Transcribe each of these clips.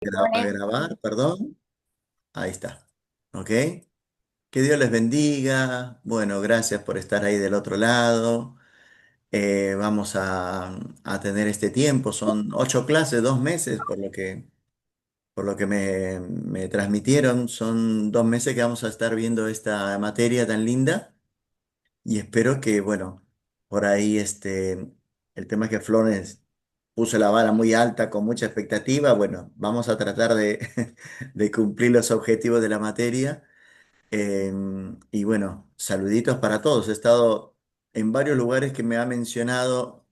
A Bendiciones. grabar, perdón. Ahí está. ¿Ok? Que Dios les bendiga. Bueno, gracias por estar ahí del otro lado. Vamos a tener este tiempo. Son 8 clases, 2 meses, por lo que me transmitieron. Son 2 meses que vamos a estar viendo esta materia tan linda. Y espero que, bueno, por ahí el tema es que Florence puso la vara muy alta con mucha expectativa. Bueno, vamos a tratar de cumplir los objetivos de la materia. Y bueno, saluditos para todos. He estado en varios lugares que me ha mencionado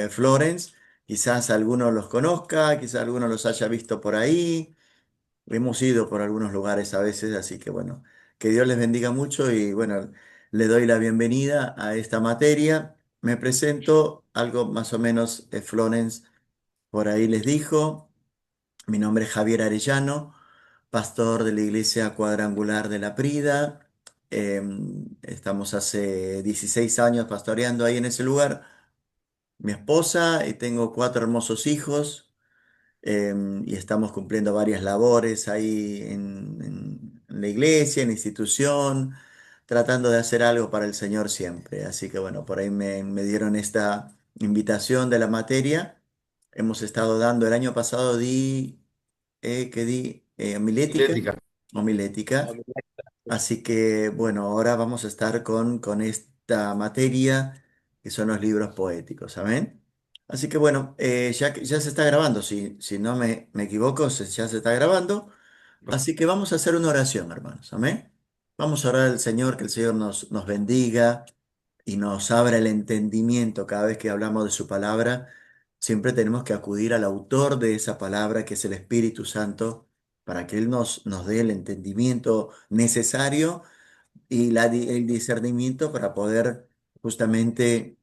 Florence. Quizás alguno los conozca, quizás alguno los haya visto por ahí. Hemos ido por algunos lugares a veces, así que bueno, que Dios les bendiga mucho y bueno, le doy la bienvenida a esta materia. Me presento, algo más o menos Florence por ahí les dijo. Mi nombre es Javier Arellano, pastor de la Iglesia Cuadrangular de La Prida. Estamos hace 16 años pastoreando ahí en ese lugar. Mi esposa y tengo 4 hermosos hijos. Y estamos cumpliendo varias labores ahí en la iglesia, en la institución, tratando de hacer algo para el Señor siempre. Así que bueno, por ahí me dieron esta invitación de la materia. Hemos estado dando, el año pasado di homilética, Atlética. homilética. Así que bueno, ahora vamos a estar con esta materia que son los libros poéticos. Amén. Así que bueno, ya se está grabando, si no me equivoco, ya se está grabando. Así que vamos a hacer una oración, hermanos. Amén. Vamos a orar al Señor, que el Señor nos bendiga y nos abra el entendimiento cada vez que hablamos de su palabra. Siempre tenemos que acudir al autor de esa palabra, que es el Espíritu Santo, para que Él nos dé el entendimiento necesario y el discernimiento para poder justamente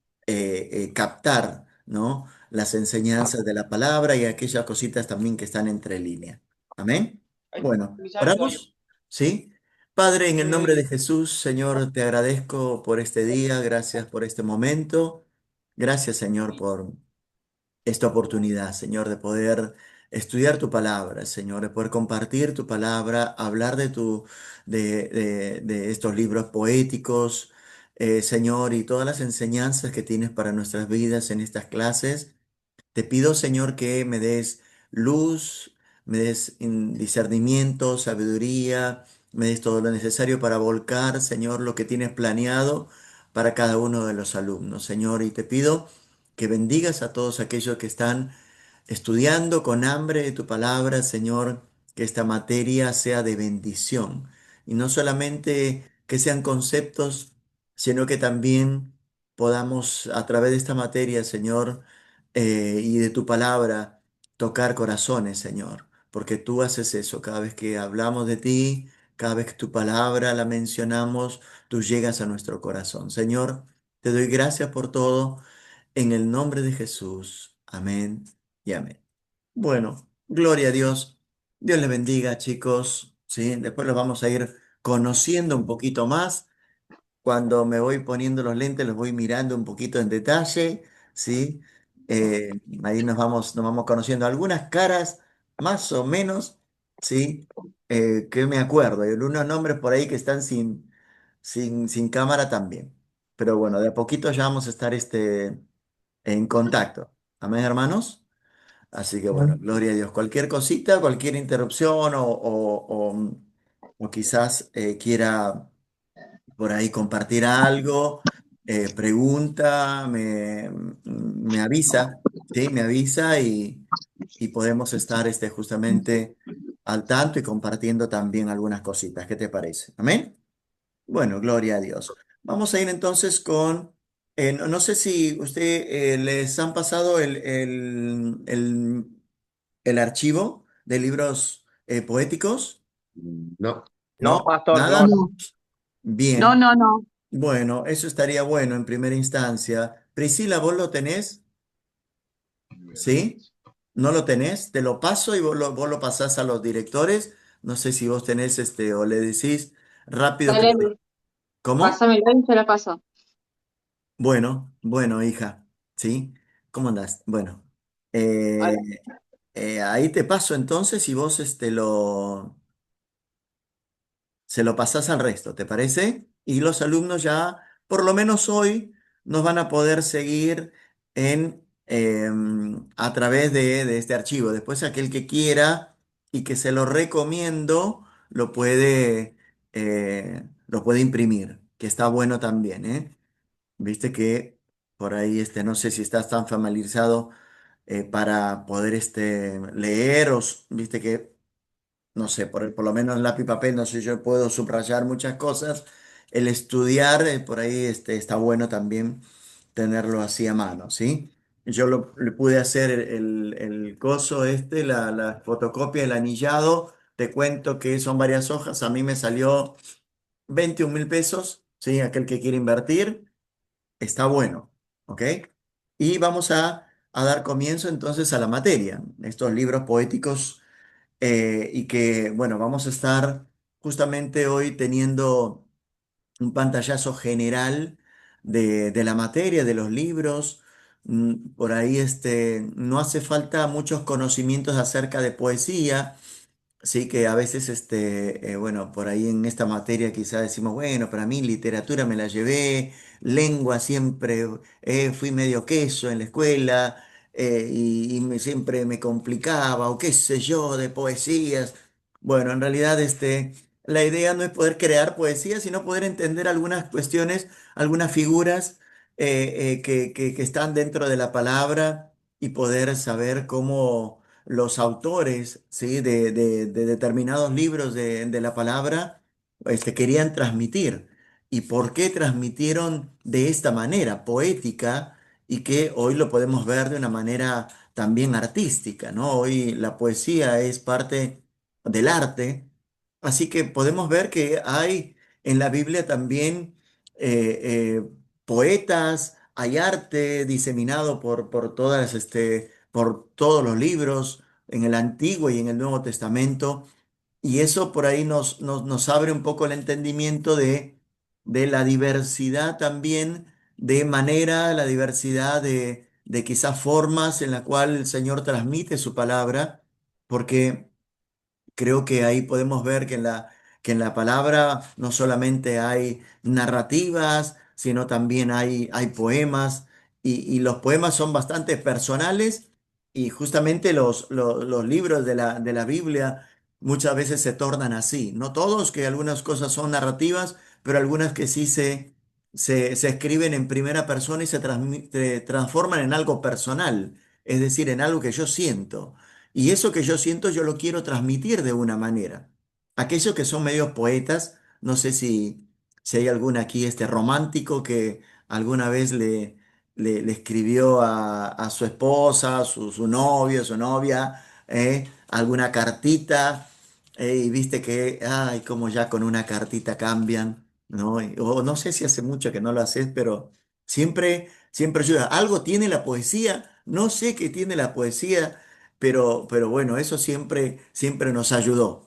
captar, ¿no?, las enseñanzas de la palabra y aquellas cositas también que están entre líneas. Amén. Bueno, oramos, ¿sí? Padre, en el nombre de Jesús, Señor, te agradezco por este día, gracias por este momento, gracias, Señor, por esta oportunidad, Señor, de poder estudiar tu palabra, Señor, de poder compartir tu palabra, hablar de estos libros poéticos, Señor, y todas las enseñanzas que tienes para nuestras vidas en estas clases. Te pido, Señor, que me des luz, me des discernimiento, sabiduría, me des todo lo necesario para volcar, Señor, lo que tienes planeado para cada uno de los alumnos, Señor. Y te pido que bendigas a todos aquellos que están estudiando con hambre de tu palabra, Señor, que esta materia sea de bendición. Y no solamente que sean conceptos, sino que también podamos a través de esta materia, Señor, y de tu palabra, tocar corazones, Señor, porque tú haces eso cada vez que hablamos de ti, cada vez que tu palabra la mencionamos, tú llegas a nuestro corazón. Señor, te doy gracias por todo, en el nombre de Jesús. Amén y amén. Bueno, gloria a Dios. Dios les bendiga, chicos. ¿Sí? Después los vamos a ir conociendo un poquito más. Cuando me voy poniendo los lentes, los voy mirando un poquito en detalle, ¿sí? Ahí nos vamos conociendo algunas caras, más o menos, ¿sí? Que me acuerdo. Hay unos nombres por ahí que están sin cámara también. Pero bueno, de a poquito ya vamos a estar en contacto. Amén, hermanos. Así que bueno, gloria a Dios. Cualquier cosita, cualquier interrupción o quizás quiera por ahí compartir algo, pregunta, me avisa, ¿sí? Me avisa y podemos estar justamente al tanto y compartiendo también algunas cositas. ¿Qué te parece? Amén. Bueno, gloria a Dios. Vamos a ir entonces no sé si usted les han pasado el archivo de libros poéticos. No, no, ¿No? pastor, no. ¿Nada? No. Bien. No. Bueno, eso estaría bueno en primera instancia. Priscila, ¿vos lo tenés? ¿Sí? ¿No lo tenés? Te lo paso y vos lo pasás a los directores. No sé si vos tenés o le decís rápido que Dale, ¿Cómo? pásame el link, se la paso. Bueno, bueno, hija. ¿Sí? ¿Cómo andás? Bueno. eh, Hola. Ahí te paso entonces y vos se lo pasás al resto, ¿te parece? Y los alumnos ya, por lo menos hoy, nos van a poder seguir a través de este archivo. Después aquel que quiera y que se lo recomiendo, lo puede imprimir, que está bueno también, ¿eh? Viste que por ahí, no sé si estás tan familiarizado para poder leer viste que no sé, por lo menos lápiz y papel, no sé, yo puedo subrayar muchas cosas. El estudiar, por ahí está bueno también tenerlo así a mano, ¿sí? Le pude hacer el coso la fotocopia, el anillado. Te cuento que son varias hojas. A mí me salió 21.000 pesos, ¿sí? Aquel que quiere invertir, está bueno, ¿ok? Y vamos a dar comienzo entonces a la materia. Estos libros poéticos y que, bueno, vamos a estar justamente hoy teniendo un pantallazo general de la materia, de los libros. Por ahí no hace falta muchos conocimientos acerca de poesía. Sí, que a veces, bueno, por ahí en esta materia quizá decimos, bueno, para mí literatura me la llevé, lengua siempre, fui medio queso en la escuela siempre me complicaba, o qué sé yo, de poesías. Bueno, en realidad, la idea no es poder crear poesía, sino poder entender algunas cuestiones, algunas figuras que están dentro de la palabra y poder saber cómo los autores, ¿sí? de determinados libros de la palabra, querían transmitir. ¿Y por qué transmitieron de esta manera poética y que hoy lo podemos ver de una manera también artística, ¿no? Hoy la poesía es parte del arte, así que podemos ver que hay en la Biblia también poetas, hay arte diseminado por todos los libros, en el Antiguo y en el Nuevo Testamento, y eso por ahí nos abre un poco el entendimiento de la diversidad también de manera, la diversidad de quizás formas en la cual el Señor transmite su palabra, porque creo que ahí podemos ver que en la palabra no solamente hay narrativas, sino también hay poemas, y los poemas son bastante personales, y justamente los libros de la Biblia muchas veces se tornan así. No todos, que algunas cosas son narrativas, pero algunas que sí se escriben en primera persona y se transforman en algo personal, es decir, en algo que yo siento. Y eso que yo siento, yo lo quiero transmitir de una manera. Aquellos que son medios poetas, no sé si hay algún aquí romántico que alguna vez le escribió a su esposa, su novio, su novia, alguna cartita, y viste que, ay, como ya con una cartita cambian, ¿no? O no sé si hace mucho que no lo haces, pero siempre ayuda. Algo tiene la poesía, no sé qué tiene la poesía, pero bueno, eso siempre nos ayudó,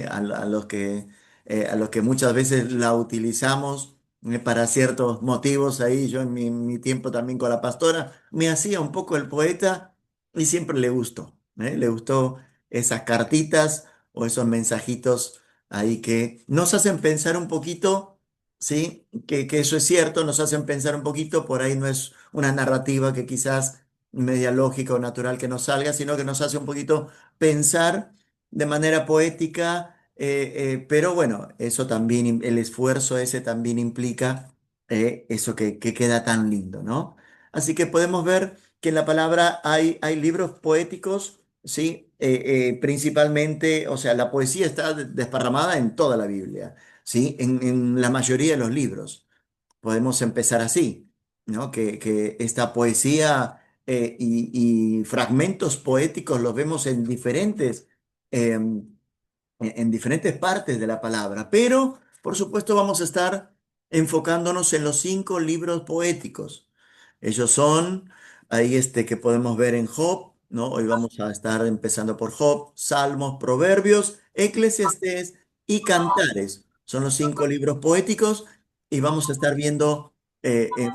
a los que muchas veces la utilizamos para ciertos motivos. Ahí yo en mi tiempo también con la pastora me hacía un poco el poeta y siempre le gustó esas cartitas o esos mensajitos ahí que nos hacen pensar un poquito, ¿sí? Que eso es cierto, nos hacen pensar un poquito, por ahí no es una narrativa que quizás media lógica o natural que nos salga, sino que nos hace un poquito pensar de manera poética, pero bueno, eso también, el esfuerzo ese también implica eso que queda tan lindo, ¿no? Así que podemos ver que en la palabra hay libros poéticos, ¿sí? Principalmente, o sea, la poesía está desparramada en toda la Biblia, ¿sí? En la mayoría de los libros. Podemos empezar así, ¿no? Que esta poesía y fragmentos poéticos los vemos en diferentes partes de la palabra, pero por supuesto vamos a estar enfocándonos en los 5 libros poéticos. Ellos son, ahí que podemos ver en Job, ¿no? Hoy vamos a estar empezando por Job, Salmos, Proverbios, Eclesiastés y Cantares. Son los 5 libros poéticos y vamos a estar viendo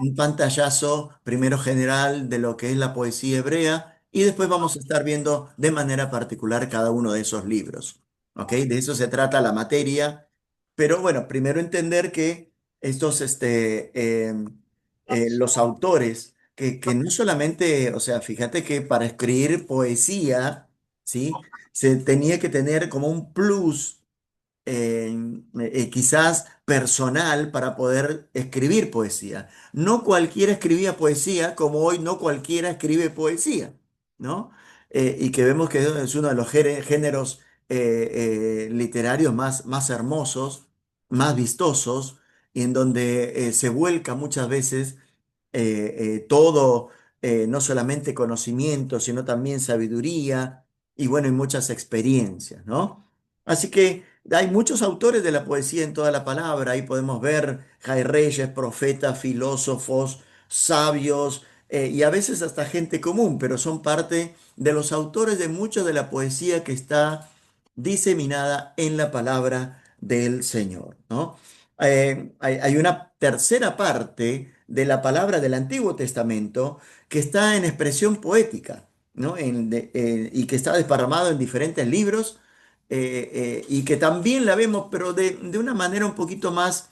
un pantallazo primero general de lo que es la poesía hebrea y después vamos a estar viendo de manera particular cada uno de esos libros. ¿Ok? De eso se trata la materia. Pero bueno, primero entender que estos, los autores, que no solamente, o sea, fíjate que para escribir poesía, ¿sí? Se tenía que tener como un plus eh, quizás personal para poder escribir poesía. No cualquiera escribía poesía como hoy no cualquiera escribe poesía, ¿no? Y que vemos que es uno de los géneros literarios más hermosos, más vistosos, y en donde se vuelca muchas veces todo, no solamente conocimiento, sino también sabiduría y bueno, y muchas experiencias, ¿no? Así que hay muchos autores de la poesía en toda la palabra. Ahí podemos ver hay reyes, profetas, filósofos, sabios y a veces hasta gente común, pero son parte de los autores de mucho de la poesía que está diseminada en la palabra del Señor, ¿no? Hay una tercera parte de la palabra del Antiguo Testamento que está en expresión poética, ¿no? Y que está desparramado en diferentes libros y que también la vemos, pero de una manera un poquito más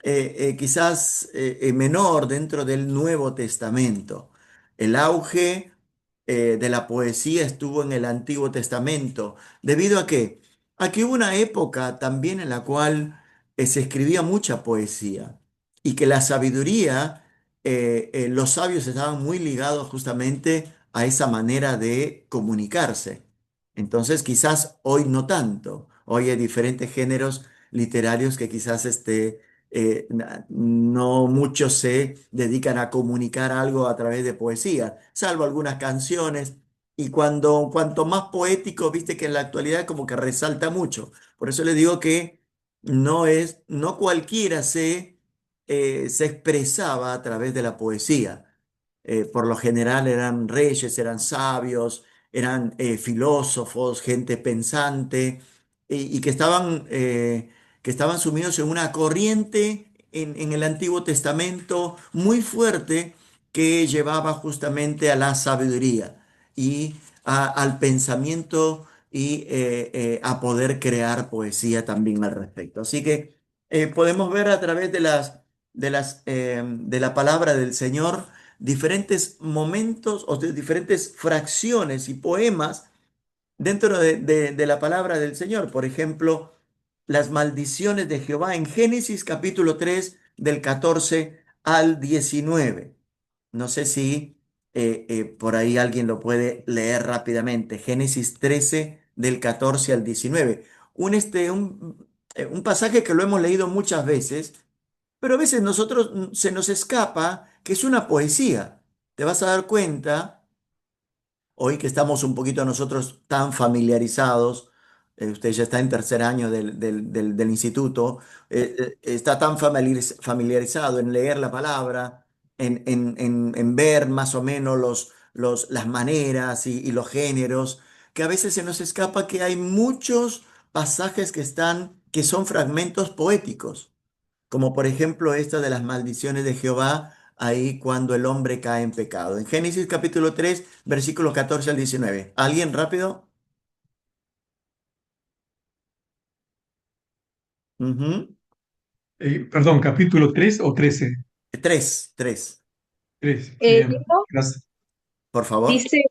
quizás menor dentro del Nuevo Testamento. El auge de la poesía estuvo en el Antiguo Testamento. ¿Debido a qué? A que hubo una época también en la cual se escribía mucha poesía y que la sabiduría, los sabios estaban muy ligados justamente a esa manera de comunicarse. Entonces quizás hoy no tanto. Hoy hay diferentes géneros literarios que quizás no muchos se dedican a comunicar algo a través de poesía, salvo algunas canciones. Y cuanto más poético, viste que en la actualidad como que resalta mucho. Por eso le digo que no cualquiera se expresaba a través de la poesía. Por lo general eran reyes, eran sabios, eran filósofos, gente pensante, y que estaban sumidos en una corriente en el Antiguo Testamento muy fuerte que llevaba justamente a la sabiduría y al pensamiento y a poder crear poesía también al respecto. Así que podemos ver a través de la palabra del Señor diferentes momentos o de diferentes fracciones y poemas dentro de la palabra del Señor. Por ejemplo, las maldiciones de Jehová en Génesis capítulo 3 del 14 al 19. No sé si por ahí alguien lo puede leer rápidamente. Génesis 13 del 14 al 19. Un pasaje que lo hemos leído muchas veces, pero a veces nosotros se nos escapa que es una poesía. Te vas a dar cuenta hoy que estamos un poquito nosotros tan familiarizados, usted ya está en tercer año del instituto, está tan familiarizado en leer la palabra, en ver más o menos las maneras y los géneros, que a veces se nos escapa que hay muchos pasajes que son fragmentos poéticos como por ejemplo esta de las maldiciones de Jehová, ahí cuando el hombre cae en pecado. En Génesis capítulo 3 versículos 14 al 19. ¿Alguien rápido? Ujú. Perdón, capítulo 3 o 13. 3, 3, 3. Bien, Diego gracias. por favor. dice,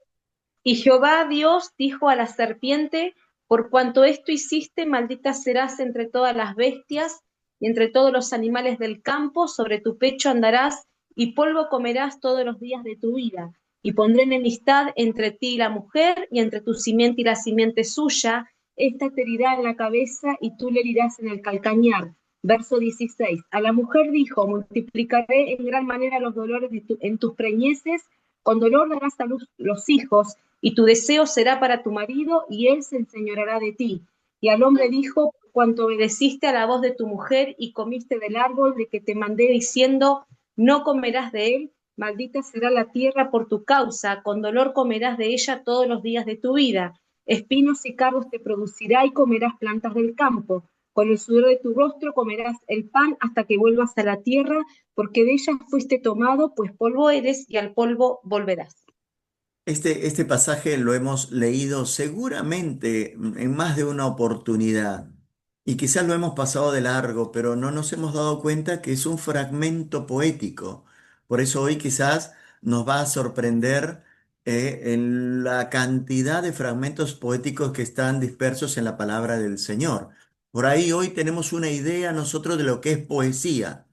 y Jehová Dios dijo a la serpiente, por cuanto esto hiciste, maldita serás entre todas las bestias y entre todos los animales del campo, sobre tu pecho andarás y polvo comerás todos los días de tu vida. Y pondré enemistad entre ti y la mujer, y entre tu simiente y la simiente suya. Esta te herirá en la cabeza y tú le herirás en el calcañar. Verso 16. A la mujer dijo, multiplicaré en gran manera los dolores en tus preñeces, con dolor darás a luz los hijos, y tu deseo será para tu marido, y él se enseñoreará de ti. Y al hombre dijo, cuanto obedeciste a la voz de tu mujer y comiste del árbol de que te mandé diciendo, no comerás de él, maldita será la tierra por tu causa, con dolor comerás de ella todos los días de tu vida. Espinos y cardos te producirá y comerás plantas del campo. Con el sudor de tu rostro comerás el pan hasta que vuelvas a la tierra, porque de ella fuiste tomado, pues polvo eres y al polvo volverás. Este pasaje lo hemos leído seguramente en más de una oportunidad y quizás lo hemos pasado de largo, pero no nos hemos dado cuenta que es un fragmento poético. Por eso hoy quizás nos va a sorprender en la cantidad de fragmentos poéticos que están dispersos en la palabra del Señor. Por ahí hoy tenemos una idea nosotros de lo que es poesía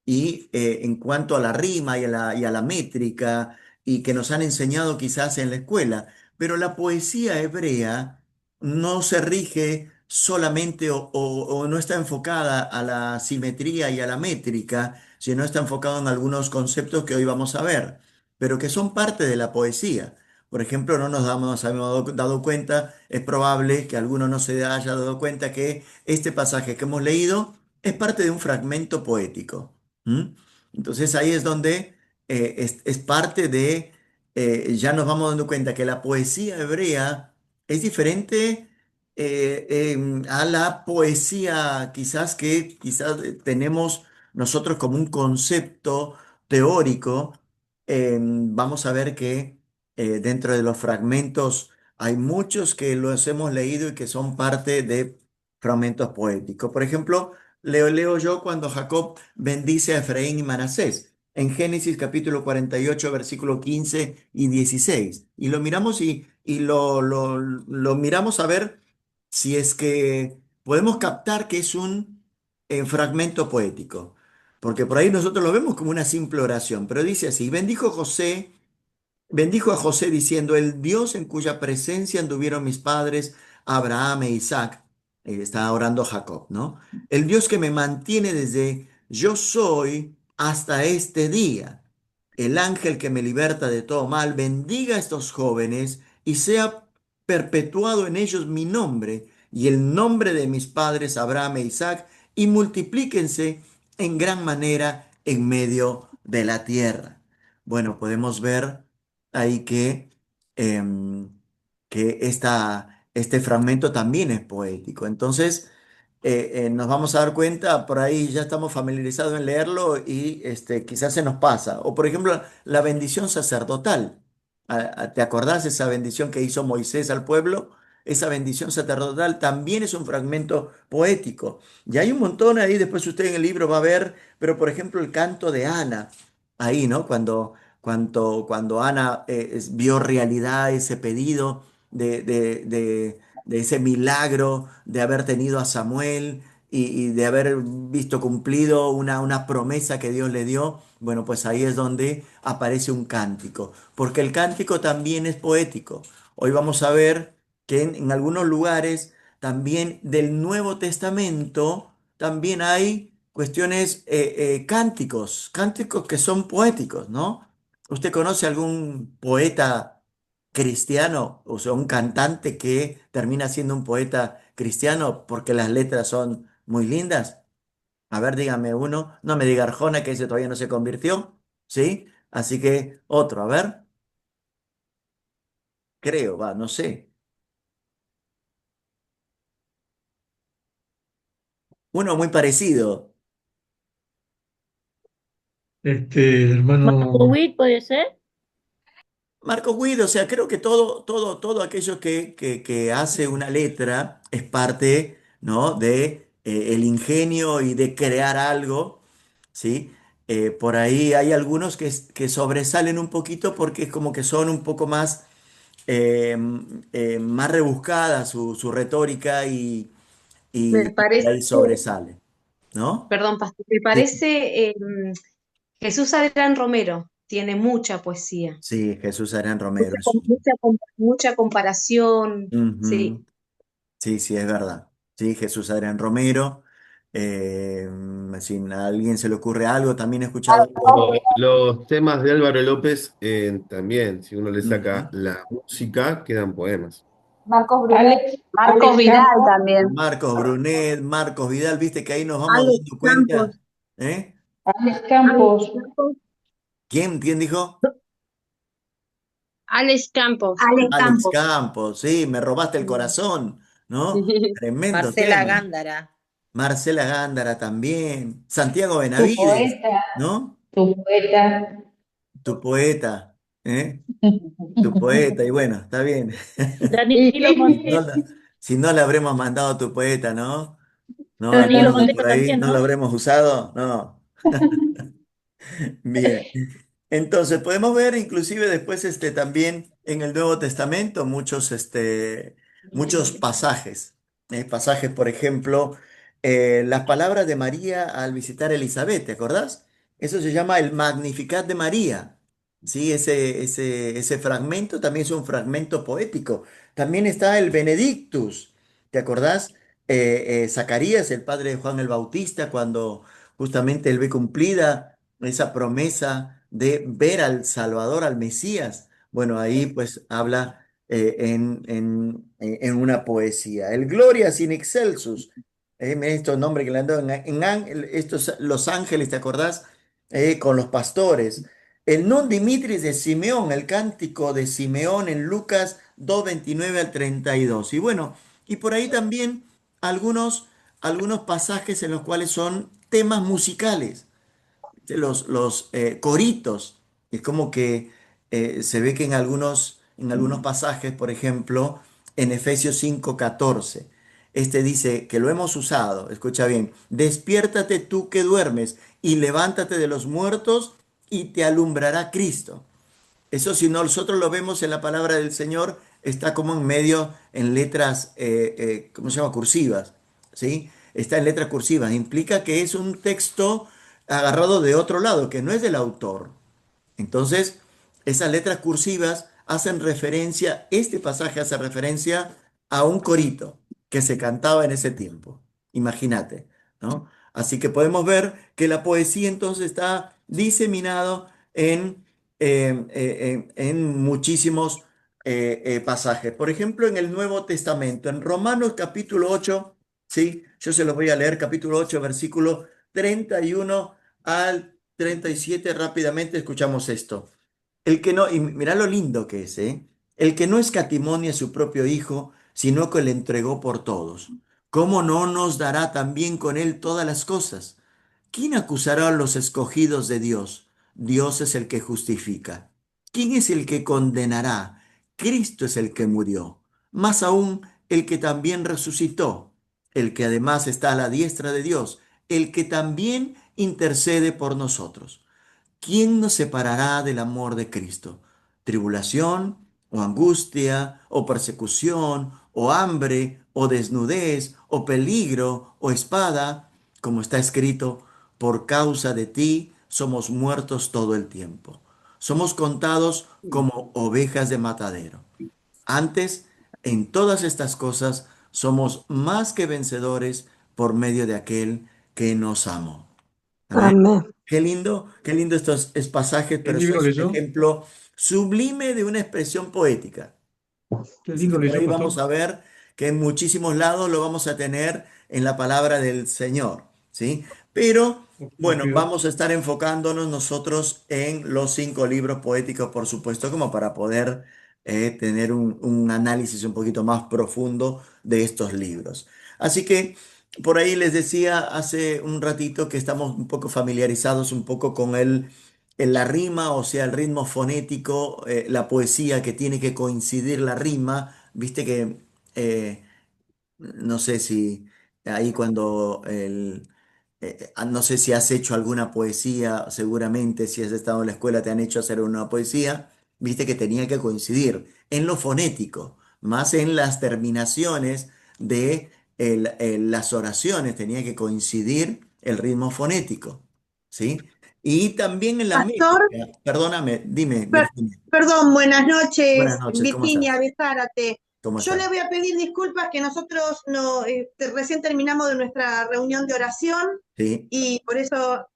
y en cuanto a la rima y a la métrica y que nos han enseñado quizás en la escuela, pero la poesía hebrea no se rige solamente o no está enfocada a la simetría y a la métrica, sino está enfocado en algunos conceptos que hoy vamos a ver, pero que son parte de la poesía. Por ejemplo, no nos habíamos dado cuenta, es probable que alguno no se haya dado cuenta que este pasaje que hemos leído es parte de un fragmento poético. ¿Mm? Entonces ahí es donde es parte de, ya nos vamos dando cuenta que la poesía hebrea es diferente a la poesía quizás tenemos nosotros como un concepto teórico. Vamos a ver que dentro de los fragmentos hay muchos que los hemos leído y que son parte de fragmentos poéticos. Por ejemplo, leo yo cuando Jacob bendice a Efraín y Manasés en Génesis capítulo 48, versículo 15 y 16. Y lo miramos y lo miramos a ver si es que podemos captar que es un fragmento poético. Porque por ahí nosotros lo vemos como una simple oración, pero dice así, bendijo a José diciendo, el Dios en cuya presencia anduvieron mis padres, Abraham e Isaac, está orando Jacob, ¿no? El Dios que me mantiene desde yo soy hasta este día. El ángel que me liberta de todo mal, bendiga a estos jóvenes y sea perpetuado en ellos mi nombre y el nombre de mis padres Abraham e Isaac, y multiplíquense en gran manera en medio de la tierra. Bueno, podemos ver ahí em, que este fragmento también es poético. Entonces, nos vamos a dar cuenta, por ahí ya estamos familiarizados en leerlo y quizás se nos pasa. O por ejemplo, la bendición sacerdotal. ¿Te acordás esa bendición que hizo Moisés al pueblo? Esa bendición sacerdotal también es un fragmento poético. Y hay un montón ahí, después usted en el libro va a ver, pero por ejemplo el canto de Ana, ahí, ¿no? Cuando Ana vio realidad ese pedido de ese milagro de haber tenido a Samuel y de haber visto cumplido una promesa que Dios le dio, bueno, pues ahí es donde aparece un cántico, porque el cántico también es poético. Hoy vamos a ver que en algunos lugares también del Nuevo Testamento también hay cuestiones cánticos que son poéticos, ¿no? ¿Usted conoce algún poeta cristiano, o sea, un cantante que termina siendo un poeta cristiano porque las letras son muy lindas? A ver, dígame uno. No me diga Arjona, que ese todavía no se convirtió, ¿sí? Así que otro, a ver, creo, va, no sé. Uno muy parecido. Hermano, Witt puede ser. Marco Guido, o sea, creo que todo aquello que hace una letra es parte, ¿no? De el ingenio y de crear algo, ¿sí? Por ahí hay algunos que sobresalen un poquito porque es como que son un poco más, eh, más rebuscada su retórica Me y por parece, ahí sobresale, ¿no? perdón, Pastor, me Sí, parece Jesús Adrián Romero tiene mucha poesía, sí, Jesús Adrián Romero es mucha comparación, sí. Ujú. Sí, sí, es verdad. Sí, Jesús Adrián Romero. Si a alguien se le ocurre algo, también he escuchado. Los temas de Álvaro López también, si uno le saca Ujú. la música, quedan poemas. Marcos Brunet. Marcos Vidal también. Marcos Brunet, Marcos Vidal, viste que ahí nos vamos Alex dando Campos. cuenta. ¿Eh? Alex Campos. ¿Quién dijo? Alex Campos. Alex Alex Campos. Campos, sí, me robaste el corazón, ¿no? Tremendo Marcela tema. Gándara. Marcela Gándara también. Santiago Tu Benavides, poeta, ¿no? tu poeta. Tu poeta. ¿eh? Tu poeta, y bueno, está bien. Danilo No Monte, la- si no le habremos mandado tu poeta, ¿no? ¿No? Danilo ¿Alguno Monte por ahí? también, ¿No lo ¿no? habremos usado? No. Bien. Entonces, podemos ver inclusive después también en el Nuevo Testamento muchos pasajes. Pasajes, por ejemplo, las palabras de María al visitar a Elizabeth, ¿te acordás? Eso se llama el Magnificat de María. Sí, ese fragmento también es un fragmento poético. También está el Benedictus, ¿te acordás? Zacarías, el padre de Juan el Bautista, cuando justamente él ve cumplida esa promesa de ver al Salvador, al Mesías. Bueno, ahí pues habla en una poesía. El Gloria sin excelsus, mira estos nombres que le han dado estos, los ángeles, ¿te acordás? Con los pastores. El Non Dimitris de Simeón, el cántico de Simeón en Lucas 2:29 al 32. Y bueno, y por ahí también algunos pasajes en los cuales son temas musicales, los coritos. Es como que se ve que en algunos pasajes, por ejemplo, en Efesios 5:14, dice que lo hemos usado, escucha bien: despiértate tú que duermes y levántate de los muertos y te alumbrará Cristo. Eso, si nosotros lo vemos en la palabra del Señor, está como en medio en letras, ¿cómo se llama? Cursivas, ¿sí? Está en letras cursivas. Implica que es un texto agarrado de otro lado, que no es del autor. Entonces, esas letras cursivas hacen referencia, este pasaje hace referencia a un corito que se cantaba en ese tiempo. Imagínate, ¿no? Así que podemos ver que la poesía entonces está diseminado en muchísimos pasajes. Por ejemplo, en el Nuevo Testamento, en Romanos capítulo 8, ¿sí? Yo se los voy a leer, capítulo 8, versículo 31 al 37 rápidamente. Escuchamos esto. El que no, y mira lo lindo que es, ¿eh? El que no escatimó a su propio Hijo, sino que le entregó por todos. ¿Cómo no nos dará también con él todas las cosas? ¿Quién acusará a los escogidos de Dios? Dios es el que justifica. ¿Quién es el que condenará? Cristo es el que murió. Más aún, el que también resucitó, el que además está a la diestra de Dios, el que también intercede por nosotros. ¿Quién nos separará del amor de Cristo? ¿Tribulación o angustia o persecución o hambre o desnudez o peligro o espada? Como está escrito: por causa de ti somos muertos todo el tiempo. Somos contados como ovejas de matadero. Antes, en todas estas cosas, somos más que vencedores por medio de aquel que nos amó. Amén. Amén. Qué lindo estos pasajes, ¿Qué pero eso libro es un leyó? ejemplo sublime de una expresión poética. ¿Qué Así libro que por leyó, ahí vamos pastor? a ver que en muchísimos lados lo vamos a tener en la palabra del Señor, ¿sí? Pero bueno, Rápido. vamos a estar enfocándonos nosotros en los 5 libros poéticos, por supuesto, como para poder tener un análisis un poquito más profundo de estos libros. Así que por ahí les decía hace un ratito que estamos un poco familiarizados un poco con la rima, o sea, el ritmo fonético, la poesía que tiene que coincidir la rima. Viste que, no sé si ahí no sé si has hecho alguna poesía, seguramente si has estado en la escuela te han hecho hacer una poesía, viste que tenía que coincidir en lo fonético, más en las terminaciones de las oraciones, tenía que coincidir el ritmo fonético, ¿sí? Y también en la Pastor, métrica. Perdóname, dime, Virginia. perdón, buenas Buenas noches, noches, ¿cómo Virginia estás? de Zárate. ¿Cómo Yo le estás? voy a pedir disculpas que nosotros no, recién terminamos de nuestra reunión de oración Sí, y por eso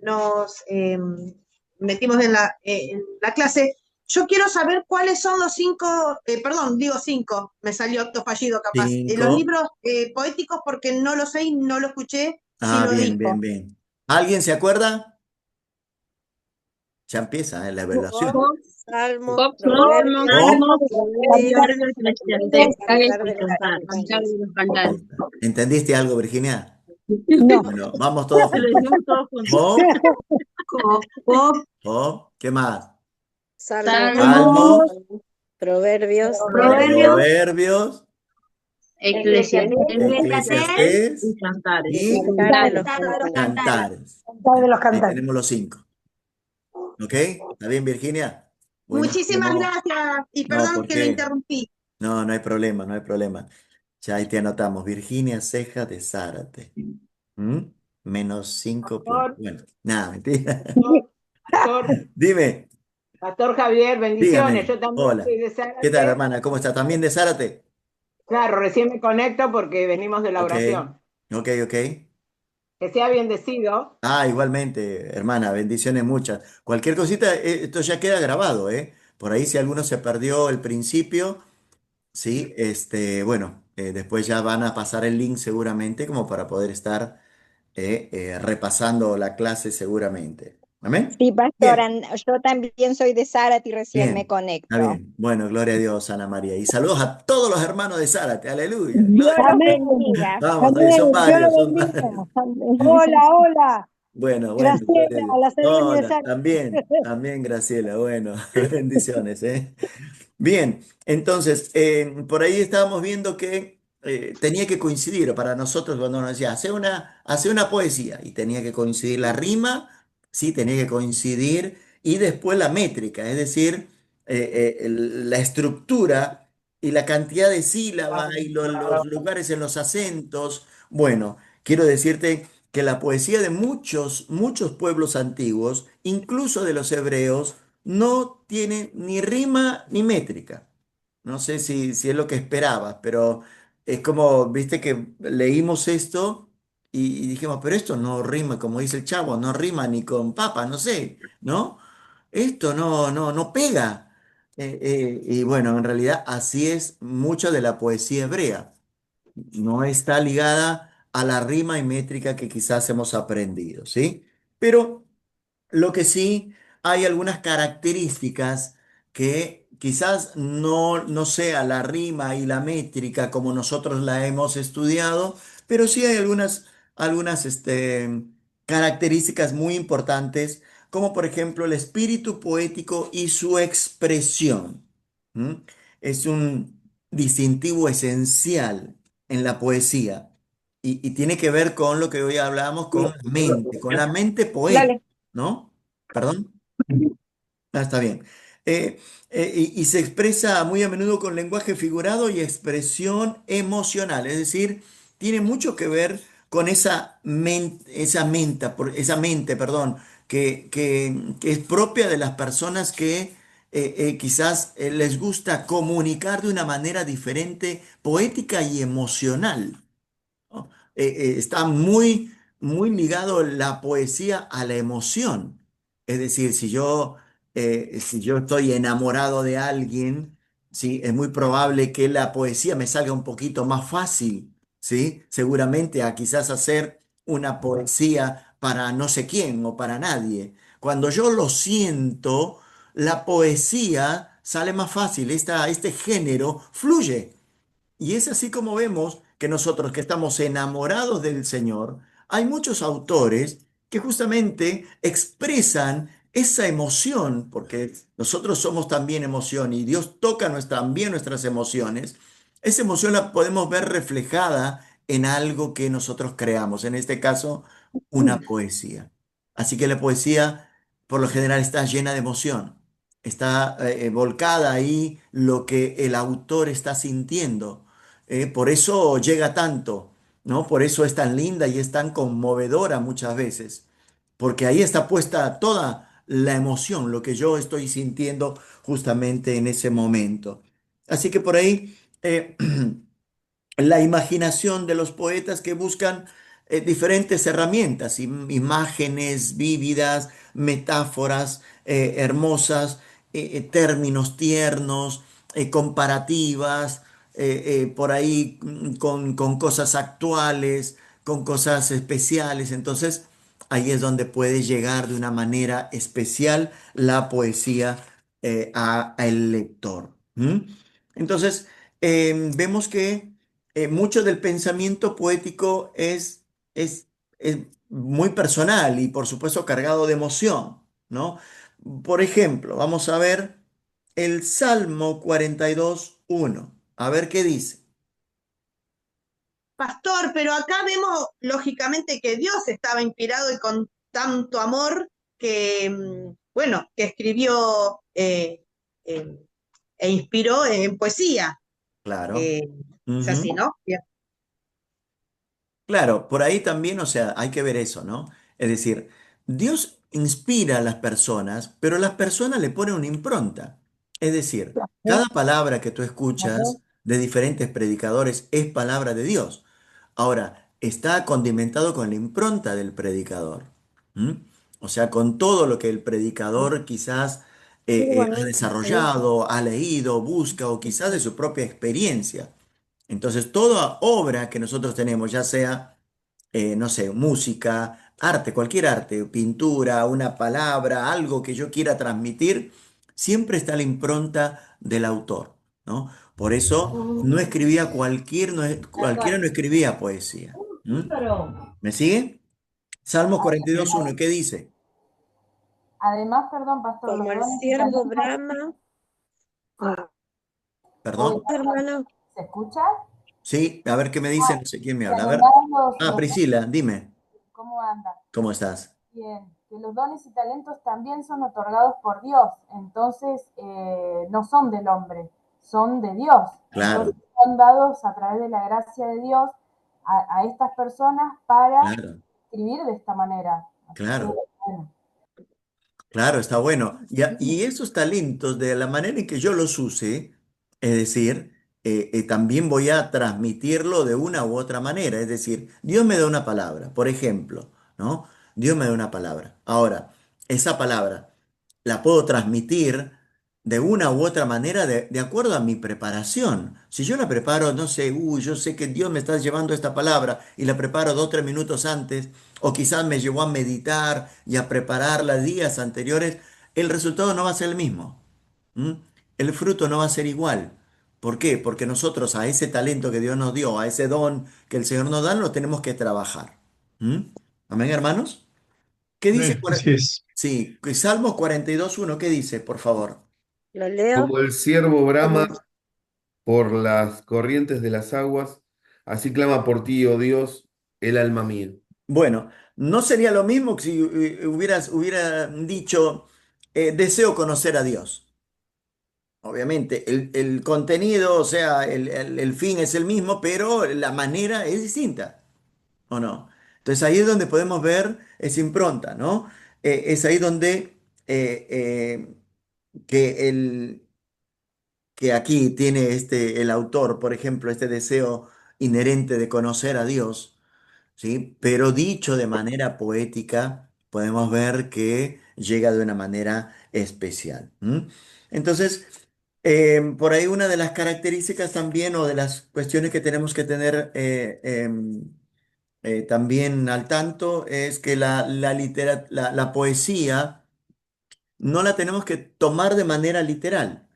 nos metimos en la clase. Yo quiero saber cuáles son los 5, perdón, digo 5, me salió acto fallido capaz, los 5. libros poéticos porque no lo sé y no lo escuché si Ah, lo bien, bien, dijo. bien. ¿Alguien se acuerda? Ya empieza, la evaluación. Job, Salmo, Job, Proverbios, Job, Salmos, Proverbios, Proverbios, Cantar Eclesiastés de y Cantar de los Cantares. ¿Entendiste algo, Virginia? No. Bueno, vamos todos Lo juntos. decimos todos juntos. Job, Job, Job, ¿qué más? Salmos, Proverbios, Proverbios, Proverbios, Eclesiastés Eclesiastés y Cantares. y Cantar de los Cantares. Cantares. Cantar de los Ahí cantares. tenemos los 5. ¿Ok? ¿Está bien, Virginia? Muchísimas Buenísimo. gracias y No, perdón ¿por que le qué? interrumpí. No, no hay problema, no hay problema. Ya ahí te anotamos. Virginia Ceja de Zárate. ¿Mm? Menos 5 puntos. Pastor, Bueno, nada, mentira. pastor, Dime, Pastor Javier, bendiciones. dígame. Yo también Hola. soy de ¿Qué tal, Zárate. hermana? ¿Cómo está? ¿También de Zárate? Claro, recién me conecto porque venimos de la Ok, oración. ok, ok. Que sea bendecido. Ah, igualmente, hermana, bendiciones muchas. Cualquier cosita, esto ya queda grabado, ¿eh? Por ahí si alguno se perdió el principio, sí, bueno, después ya van a pasar el link seguramente como para poder estar repasando la clase seguramente. ¿Amén? Sí, pastora, Bien, yo también soy de Zárate y recién me bien, está conecto. bien. Bueno, gloria a Dios, Ana María. Y saludos a todos los hermanos de Zárate, aleluya. Dios Gloria. los Amén. bendiga. Vamos, ahí son Amén. Dios lo varios, son bendiga. varios. Amén. Hola, hola. Bueno, bueno, gloria a Graciela, Dios. la Serenia de Hola, Sara. también, también Graciela, bueno, bendiciones, ¿eh? Bien, entonces, por ahí estábamos viendo que tenía que coincidir para nosotros cuando nos decía, hace una poesía, y tenía que coincidir la rima, sí, tenía que coincidir, y después la métrica, es decir, la estructura y la cantidad de sílabas y los lugares en los acentos. Bueno, quiero decirte que la poesía de muchos, muchos pueblos antiguos, incluso de los hebreos, no tiene ni rima ni métrica. No sé si es lo que esperabas, pero es como, viste que leímos esto y dijimos, pero esto no rima, como dice el chavo, no rima ni con papa, no sé, ¿no? Esto no pega. Y bueno, en realidad así es mucho de la poesía hebrea. No está ligada a la rima y métrica que quizás hemos aprendido, ¿sí? Pero lo que sí, hay algunas características que quizás no sea la rima y la métrica como nosotros la hemos estudiado, pero sí hay algunas características muy importantes, como por ejemplo el espíritu poético y su expresión. ¿Mm? Es un distintivo esencial en la poesía y tiene que ver con lo que hoy hablamos con la mente poética. Dale. ¿No? ¿Perdón? Ah, está bien. Y se expresa muy a menudo con lenguaje figurado y expresión emocional, es decir, tiene mucho que ver con esa mente, perdón, que es propia de las personas que quizás les gusta comunicar de una manera diferente, poética y emocional. ¿No? Está muy ligado la poesía a la emoción. Es decir, si yo estoy enamorado de alguien, ¿sí? Es muy probable que la poesía me salga un poquito más fácil, ¿sí? Seguramente a quizás hacer una poesía para no sé quién o para nadie. Cuando yo lo siento, la poesía sale más fácil, este género fluye. Y es así como vemos que nosotros que estamos enamorados del Señor, hay muchos autores que justamente expresan esa emoción, porque nosotros somos también emoción y Dios toca también nuestras emociones. Esa emoción la podemos ver reflejada en algo que nosotros creamos, en este caso, una poesía. Así que la poesía, por lo general, está llena de emoción, está volcada ahí lo que el autor está sintiendo. Por eso llega tanto, ¿no? Por eso es tan linda y es tan conmovedora muchas veces, porque ahí está puesta toda la emoción, lo que yo estoy sintiendo justamente en ese momento. Así que por ahí la imaginación de los poetas que buscan diferentes herramientas, imágenes vívidas, metáforas hermosas, términos tiernos, comparativas, por ahí con cosas actuales, con cosas especiales. Entonces, ahí es donde puede llegar de una manera especial la poesía al lector. ¿Mm? Entonces, vemos que mucho del pensamiento poético es muy personal y por supuesto cargado de emoción, ¿no? Por ejemplo, vamos a ver el Salmo 42:1. A ver qué dice. Pastor, pero acá vemos lógicamente que Dios estaba inspirado y con tanto amor que, bueno, que escribió eh, e inspiró en poesía. Claro. Eh, es Ujú. así, ¿no? Bien. Claro, por ahí también, o sea, hay que ver eso, ¿no? Es decir, Dios inspira a las personas, pero las personas le ponen una impronta. Es decir, cada palabra que tú escuchas de diferentes predicadores es palabra de Dios. Ahora, está condimentado con la impronta del predicador. ¿M? O sea, con todo lo que el predicador quizás ha desarrollado, ha leído, busca o quizás de su propia experiencia. Entonces, toda obra que nosotros tenemos, ya sea, no sé, música, arte, cualquier arte, pintura, una palabra, algo que yo quiera transmitir, siempre está la impronta del autor, ¿no? Por eso no escribía cualquiera no escribía poesía. ¿M? ¿Me sigue? Salmos 42:1, ¿qué dice? Además, perdón, pastor, los Como el dones y siervo talentos. brama. ¿Perdón? Uy, Hermano, ¿se escucha? Sí, a ver qué me dice, no sé quién me Que habla. A ver. además Ah, Priscila, dime, ¿cómo anda? ¿cómo estás? Bien, que los dones y talentos también son otorgados por Dios, entonces no son del hombre, son de Dios. Claro, Entonces son dados a través de la gracia de Dios a estas personas para claro, escribir de esta manera. Así que, claro. bueno. Claro, está bueno. Y esos talentos, de la manera en que yo los use, es decir, también voy a transmitirlo de una u otra manera. Es decir, Dios me da una palabra, por ejemplo, ¿no? Dios me da una palabra. Ahora, esa palabra la puedo transmitir de una u otra manera de acuerdo a mi preparación. Si yo la preparo, no sé, yo sé que Dios me está llevando esta palabra y la preparo 2 o 3 minutos antes, o quizás me llevó a meditar y a prepararla días anteriores, el resultado no va a ser el mismo. ¿M? El fruto no va a ser igual. ¿Por qué? Porque nosotros a ese talento que Dios nos dio, a ese don que el Señor nos da, lo tenemos que trabajar. ¿M? Amén, hermanos. ¿Qué dice? Así es. Sí, Salmos 42:1, ¿qué dice, por favor? lo leo. Como el ciervo Como brama por las corrientes de las aguas, así clama por ti, oh Dios, el alma mía. Bueno, no sería lo mismo que si hubiera dicho, deseo conocer a Dios. Obviamente, el contenido, o sea, el fin es el mismo, pero la manera es distinta, ¿o no? Entonces ahí es donde podemos ver esa impronta, ¿no? Es ahí donde que, que aquí tiene el autor, por ejemplo, este deseo inherente de conocer a Dios, ¿sí? Pero dicho de manera poética, podemos ver que llega de una manera especial. ¿M? Entonces, por ahí una de las características también o de las cuestiones que tenemos que tener también al tanto es que la poesía no la tenemos que tomar de manera literal.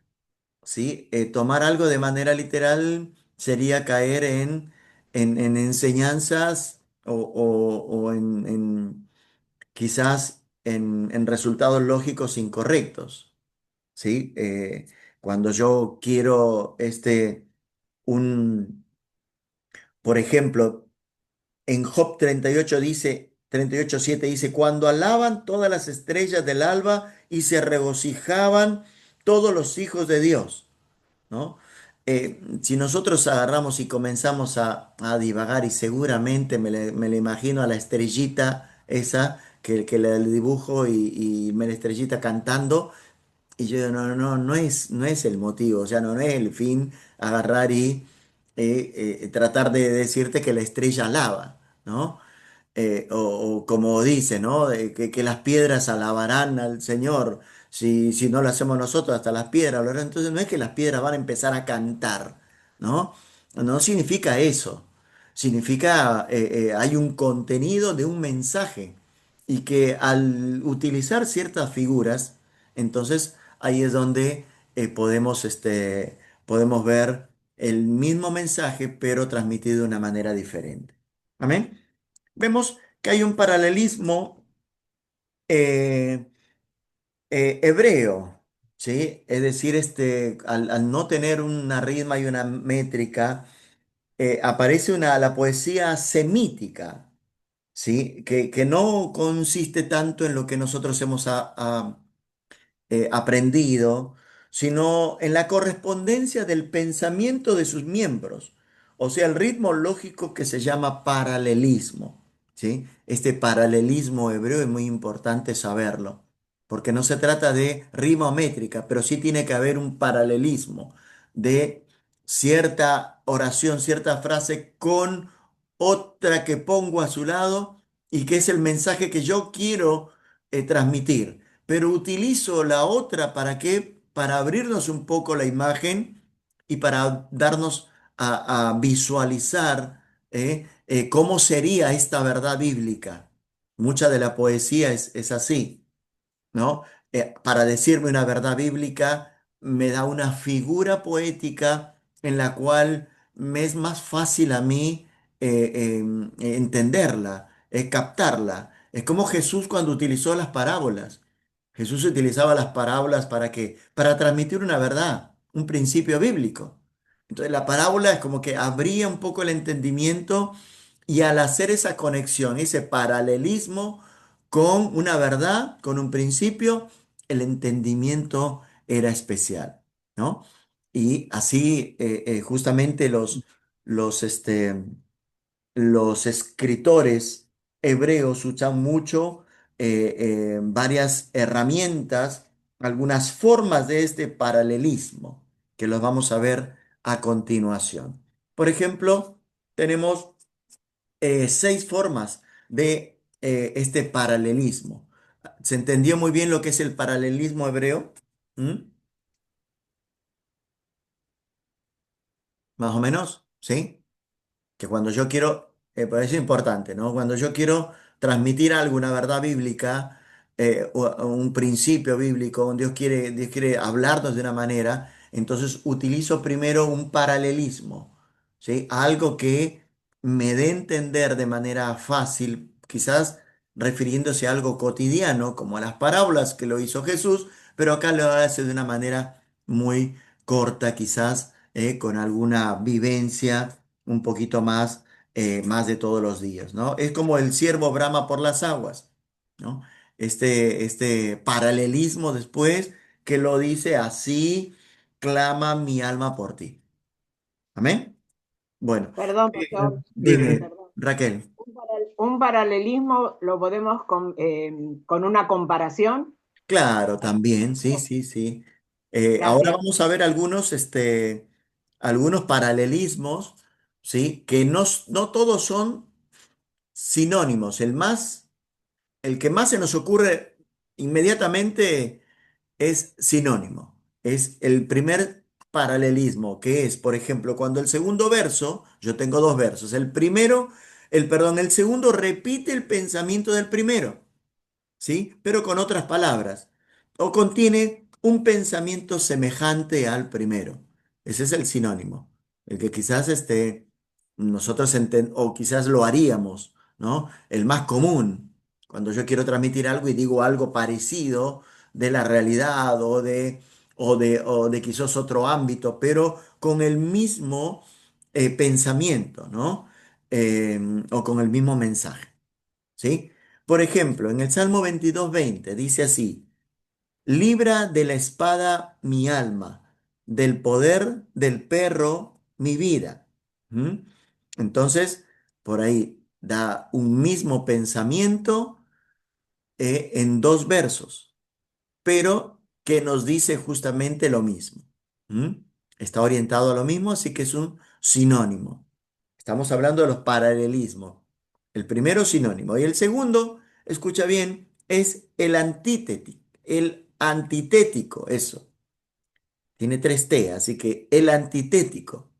¿Sí? Tomar algo de manera literal sería caer en enseñanzas o quizás en resultados lógicos incorrectos, ¿sí? Cuando yo quiero por ejemplo, en Job 38 dice, 38:7 dice, cuando alaban todas las estrellas del alba y se regocijaban todos los hijos de Dios. ¿No? Si nosotros agarramos y comenzamos a divagar y seguramente me le imagino a la estrellita esa que le dibujo y me la estrellita cantando y yo digo, no, no, no es el motivo, o sea, no es el fin agarrar y tratar de decirte que la estrella lava, ¿no? O como dice, ¿no? Que las piedras alabarán al Señor. Si no lo hacemos nosotros, hasta las piedras lo harán. Entonces no es que las piedras van a empezar a cantar, ¿no? No significa eso. Significa, hay un contenido de un mensaje y que al utilizar ciertas figuras, entonces ahí es donde podemos ver el mismo mensaje, pero transmitido de una manera diferente. Amén. Vemos que hay un paralelismo eh, hebreo, ¿sí? Es decir, al no tener una ritma y una métrica, aparece la poesía semítica, ¿sí? Que no consiste tanto en lo que nosotros hemos aprendido, sino en la correspondencia del pensamiento de sus miembros, o sea, el ritmo lógico que se llama paralelismo, ¿sí? Este paralelismo hebreo es muy importante saberlo, porque no se trata de rima o métrica, pero sí tiene que haber un paralelismo de cierta oración, cierta frase con otra que pongo a su lado y que es el mensaje que yo quiero transmitir, pero utilizo la otra ¿para qué? Para abrirnos un poco la imagen y para darnos a visualizar cómo sería esta verdad bíblica. Mucha de la poesía es así, ¿no? Para decirme una verdad bíblica, me da una figura poética en la cual me es más fácil a mí entenderla, captarla. Es como Jesús cuando utilizó las parábolas. Jesús utilizaba las parábolas ¿para qué? Para transmitir una verdad, un principio bíblico. Entonces la parábola es como que abría un poco el entendimiento y al hacer esa conexión, ese paralelismo con una verdad, con un principio, el entendimiento era especial, ¿no? Y así justamente los, este, los escritores hebreos usan mucho varias herramientas, algunas formas de este paralelismo, que los vamos a ver a continuación. Por ejemplo, tenemos 6 formas de este paralelismo. ¿Se entendió muy bien lo que es el paralelismo hebreo? ¿Mm? Más o menos, ¿sí? Que cuando yo quiero, por eso es importante, ¿no? Cuando yo quiero transmitir algo, una verdad bíblica, o un principio bíblico, Dios quiere hablarnos de una manera, entonces utilizo primero un paralelismo, ¿sí? Algo que me dé a entender de manera fácil, quizás refiriéndose a algo cotidiano, como a las parábolas que lo hizo Jesús, pero acá lo hace de una manera muy corta, quizás, con alguna vivencia un poquito más, más de todos los días, ¿no? Es como el ciervo brama por las aguas, ¿no? Este paralelismo después que lo dice así, clama mi alma por ti. Amén. Bueno, Perdón, pastor, dime, perdón. Raquel. Un paralelismo lo podemos con una comparación. Claro, también, sí, sí, sí. Ahora Gracias. vamos a ver algunos paralelismos, ¿sí? Que no todos son sinónimos. El que más se nos ocurre inmediatamente es sinónimo. Es el primer paralelismo, que es, por ejemplo, cuando el segundo verso, yo tengo 2 versos, el segundo repite el pensamiento del primero. ¿Sí? Pero con otras palabras, o contiene un pensamiento semejante al primero. Ese es el sinónimo, el que quizás nosotros o quizás lo haríamos, ¿no? El más común, cuando yo quiero transmitir algo y digo algo parecido de la realidad o de quizás otro ámbito, pero con el mismo pensamiento, ¿no? O con el mismo mensaje. ¿Sí? Por ejemplo, en el Salmo 22:20 dice así: libra de la espada mi alma, del poder del perro mi vida. ¿Mm? Entonces, por ahí da un mismo pensamiento en 2 versos, pero que nos dice justamente lo mismo. ¿Mm? Está orientado a lo mismo, así que es un sinónimo. Estamos hablando de los paralelismos. El primero sinónimo y el segundo, escucha bien, es el antitético, eso. Tiene 3 T, así que el antitético,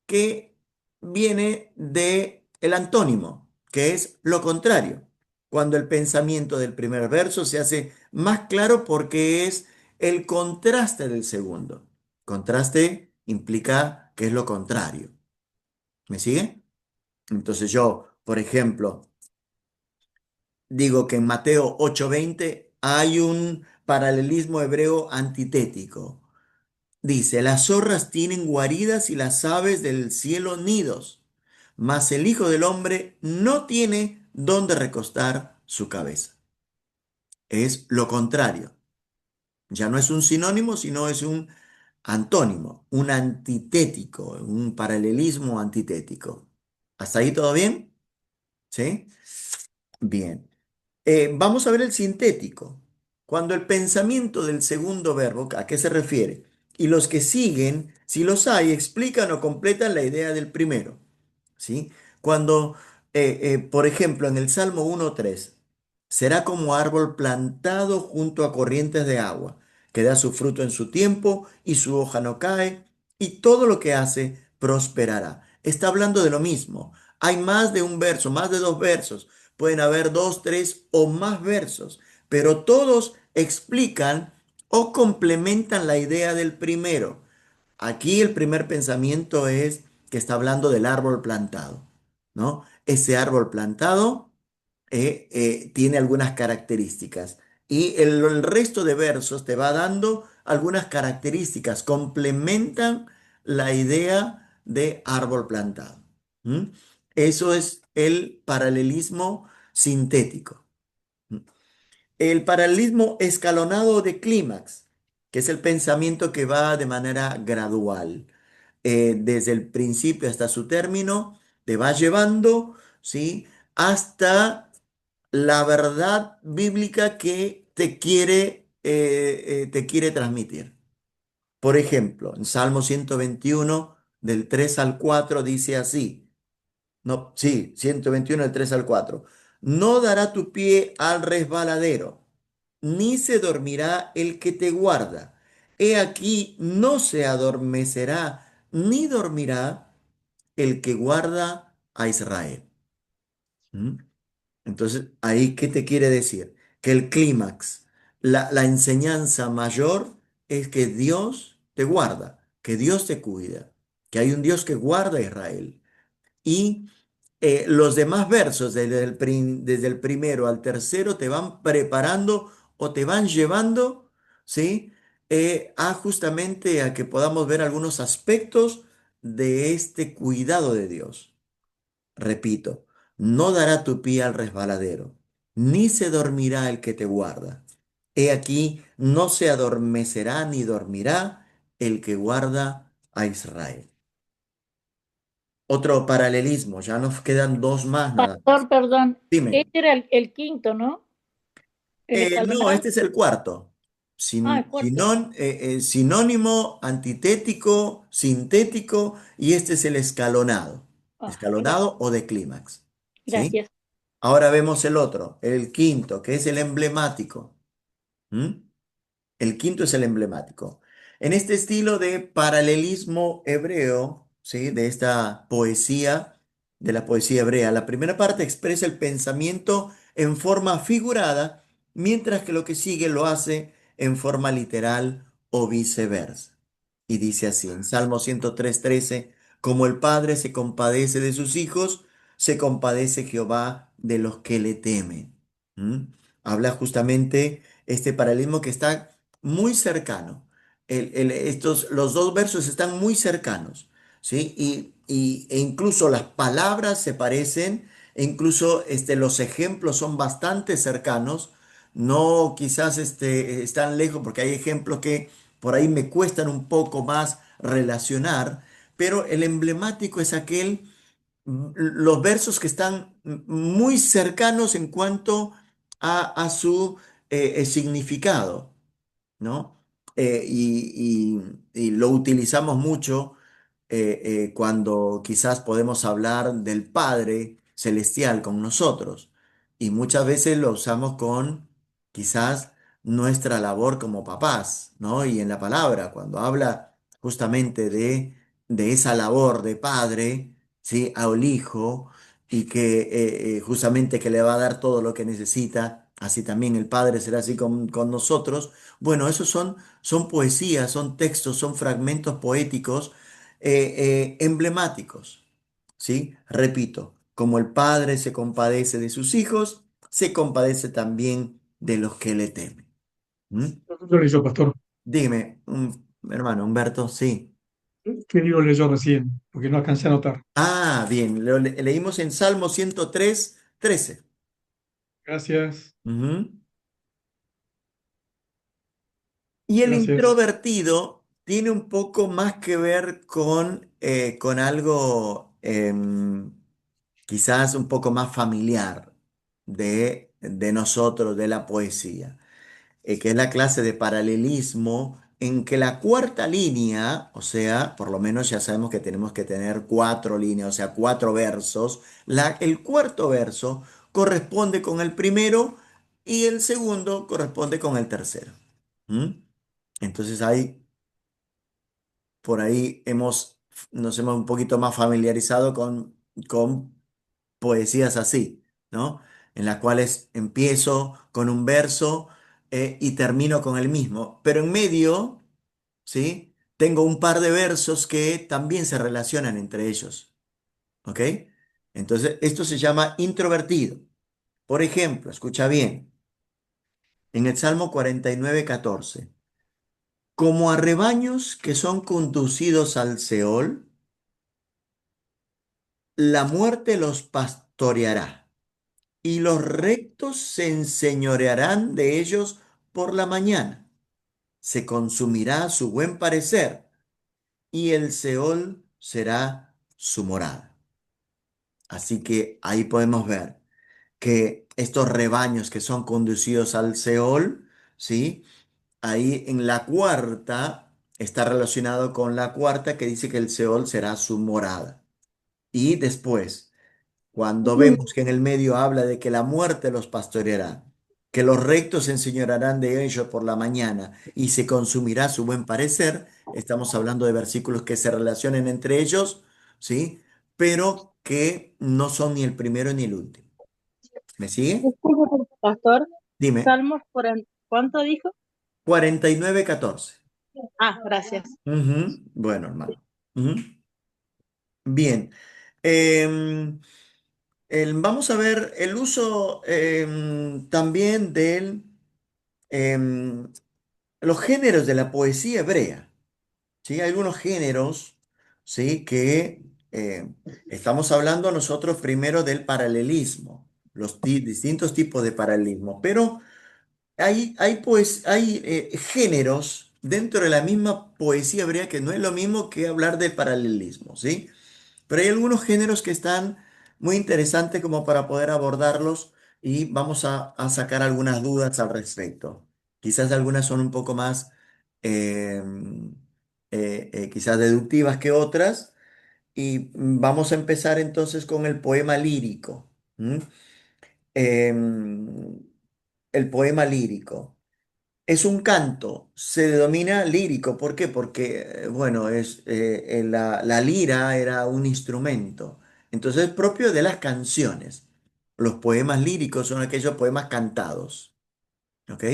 que viene de el antónimo, que es lo contrario. Cuando el pensamiento del primer verso se hace más claro porque es el contraste del segundo. Contraste implica que es lo contrario. ¿Me sigue? Entonces yo, por ejemplo, digo que en Mateo 8:20 hay un paralelismo hebreo antitético. Dice, las zorras tienen guaridas y las aves del cielo nidos, mas el Hijo del Hombre no tiene dónde recostar su cabeza. Es lo contrario. Ya no es un sinónimo, sino es un antónimo, un antitético, un paralelismo antitético. ¿Hasta ahí todo bien? ¿Sí? Bien. Vamos a ver el sintético. Cuando el pensamiento del segundo verbo, ¿a qué se refiere? Y los que siguen, si los hay, explican o completan la idea del primero. ¿Sí? Cuando, por ejemplo, en el Salmo 1:3, será como árbol plantado junto a corrientes de agua, que da su fruto en su tiempo y su hoja no cae, y todo lo que hace prosperará. Está hablando de lo mismo. Hay más de un verso, más de dos versos. Pueden haber dos, tres o más versos, pero todos explican o complementan la idea del primero. Aquí el primer pensamiento es que está hablando del árbol plantado, ¿no? Ese árbol plantado tiene algunas características y el resto de versos te va dando algunas características, complementan la idea de árbol plantado. ¿Mm? Eso es el paralelismo sintético. ¿Mm? El paralelismo escalonado de clímax, que es el pensamiento que va de manera gradual, desde el principio hasta su término, te va llevando, ¿sí? Hasta la verdad bíblica que te quiere transmitir. Por ejemplo, en Salmo 121, del 3 al 4, dice así. No, sí, 121 del 3 al 4. No dará tu pie al resbaladero, ni se dormirá el que te guarda. He aquí, no se adormecerá, ni dormirá el que guarda a Israel. ¿Mm? Entonces, ¿ahí qué te quiere decir? Que el clímax, la enseñanza mayor es que Dios te guarda, que Dios te cuida, que hay un Dios que guarda a Israel. Y los demás versos, desde el primero al tercero, te van preparando o te van llevando, ¿sí? A justamente a que podamos ver algunos aspectos de este cuidado de Dios. Repito, no dará tu pie al resbaladero, ni se dormirá el que te guarda. He aquí, no se adormecerá ni dormirá el que guarda a Israel. Otro paralelismo, ya nos quedan dos más nada más. Perdón, Dime. este era el quinto, ¿no? El No, escalonado. este es el cuarto. El cuarto. Sinónimo, antitético, sintético, y este es el escalonado. Gracias. Escalonado o de clímax. ¿Sí? Gracias. Ahora vemos el otro, el quinto, que es el emblemático. ¿Mm? El quinto es el emblemático. En este estilo de paralelismo hebreo, ¿sí? De esta poesía, de la poesía hebrea, la primera parte expresa el pensamiento en forma figurada, mientras que lo que sigue lo hace en forma literal o viceversa. Y dice así, en Salmo 103:13, como el Padre se compadece de sus hijos, se compadece Jehová de los que le temen. ¿Mm? Habla justamente este paralelismo que está muy cercano. Los dos versos están muy cercanos, ¿sí? E incluso las palabras se parecen, e incluso los ejemplos son bastante cercanos. No quizás están lejos porque hay ejemplos que por ahí me cuestan un poco más relacionar, pero el emblemático es los versos que están muy cercanos en cuanto a su significado, ¿no? Y lo utilizamos mucho cuando quizás podemos hablar del Padre Celestial con nosotros. Y muchas veces lo usamos con quizás nuestra labor como papás, ¿no? Y en la palabra, cuando habla justamente de esa labor de padre, ¿sí? Al hijo, y que justamente que le va a dar todo lo que necesita, así también el Padre será así con nosotros. Bueno, esos son poesías, son textos, son fragmentos poéticos emblemáticos, ¿sí? Repito, como el Padre se compadece de sus hijos, se compadece también de los que le temen. ¿Mm? Lo leyó, pastor. Dime, hermano Humberto, sí. ¿Qué libro leyó recién? Porque no alcancé a anotar. Ah, bien, leímos en Salmo 103, 13. Gracias, Ujú. Y el gracias. introvertido tiene un poco más que ver con algo quizás un poco más familiar de nosotros, de la poesía, que es la clase de paralelismo en que la cuarta línea, o sea, por lo menos ya sabemos que tenemos que tener cuatro líneas, o sea, cuatro versos, el cuarto verso corresponde con el primero y el segundo corresponde con el tercero. ¿Mm? Entonces ahí, por ahí nos hemos un poquito más familiarizado con poesías así, ¿no? En las cuales empiezo con un verso y termino con el mismo, pero en medio, ¿sí? Tengo un par de versos que también se relacionan entre ellos, ¿ok? Entonces, esto se llama introvertido. Por ejemplo, escucha bien, en el Salmo 49:14, como a rebaños que son conducidos al Seol, la muerte los pastoreará y los rectos se enseñorearán de ellos por la mañana. Se consumirá su buen parecer y el Seol será su morada. Así que ahí podemos ver que estos rebaños que son conducidos al Seol, ¿sí? Ahí en la cuarta está relacionado con la cuarta que dice que el Seol será su morada. Y después, cuando vemos que en el medio habla de que la muerte los pastoreará, que los rectos se enseñorearán de ellos por la mañana y se consumirá su buen parecer, estamos hablando de versículos que se relacionen entre ellos, ¿sí? Pero que no son ni el primero ni el último. ¿Me sigue? Disculpe, pastor. Dime. Salmos, ¿cuánto dijo? 49:14. Ah, gracias. Ujú. Bueno, hermano. Ujú. Bien. Em, Vamos a ver el uso también de los géneros de la poesía hebrea. ¿Sí? Hay algunos géneros, ¿sí? Que estamos hablando nosotros primero del paralelismo, los distintos tipos de paralelismo, pero hay géneros dentro de la misma poesía hebrea que no es lo mismo que hablar de paralelismo, ¿sí? Pero hay algunos géneros que están muy interesantes como para poder abordarlos y vamos a sacar algunas dudas al respecto. Quizás algunas son un poco más eh, quizás deductivas que otras y vamos a empezar entonces con el poema lírico. ¿M? El poema lírico. Es un canto, se denomina lírico. ¿Por qué? Porque, bueno, la lira era un instrumento. Entonces es propio de las canciones. Los poemas líricos son aquellos poemas cantados. ¿Ok?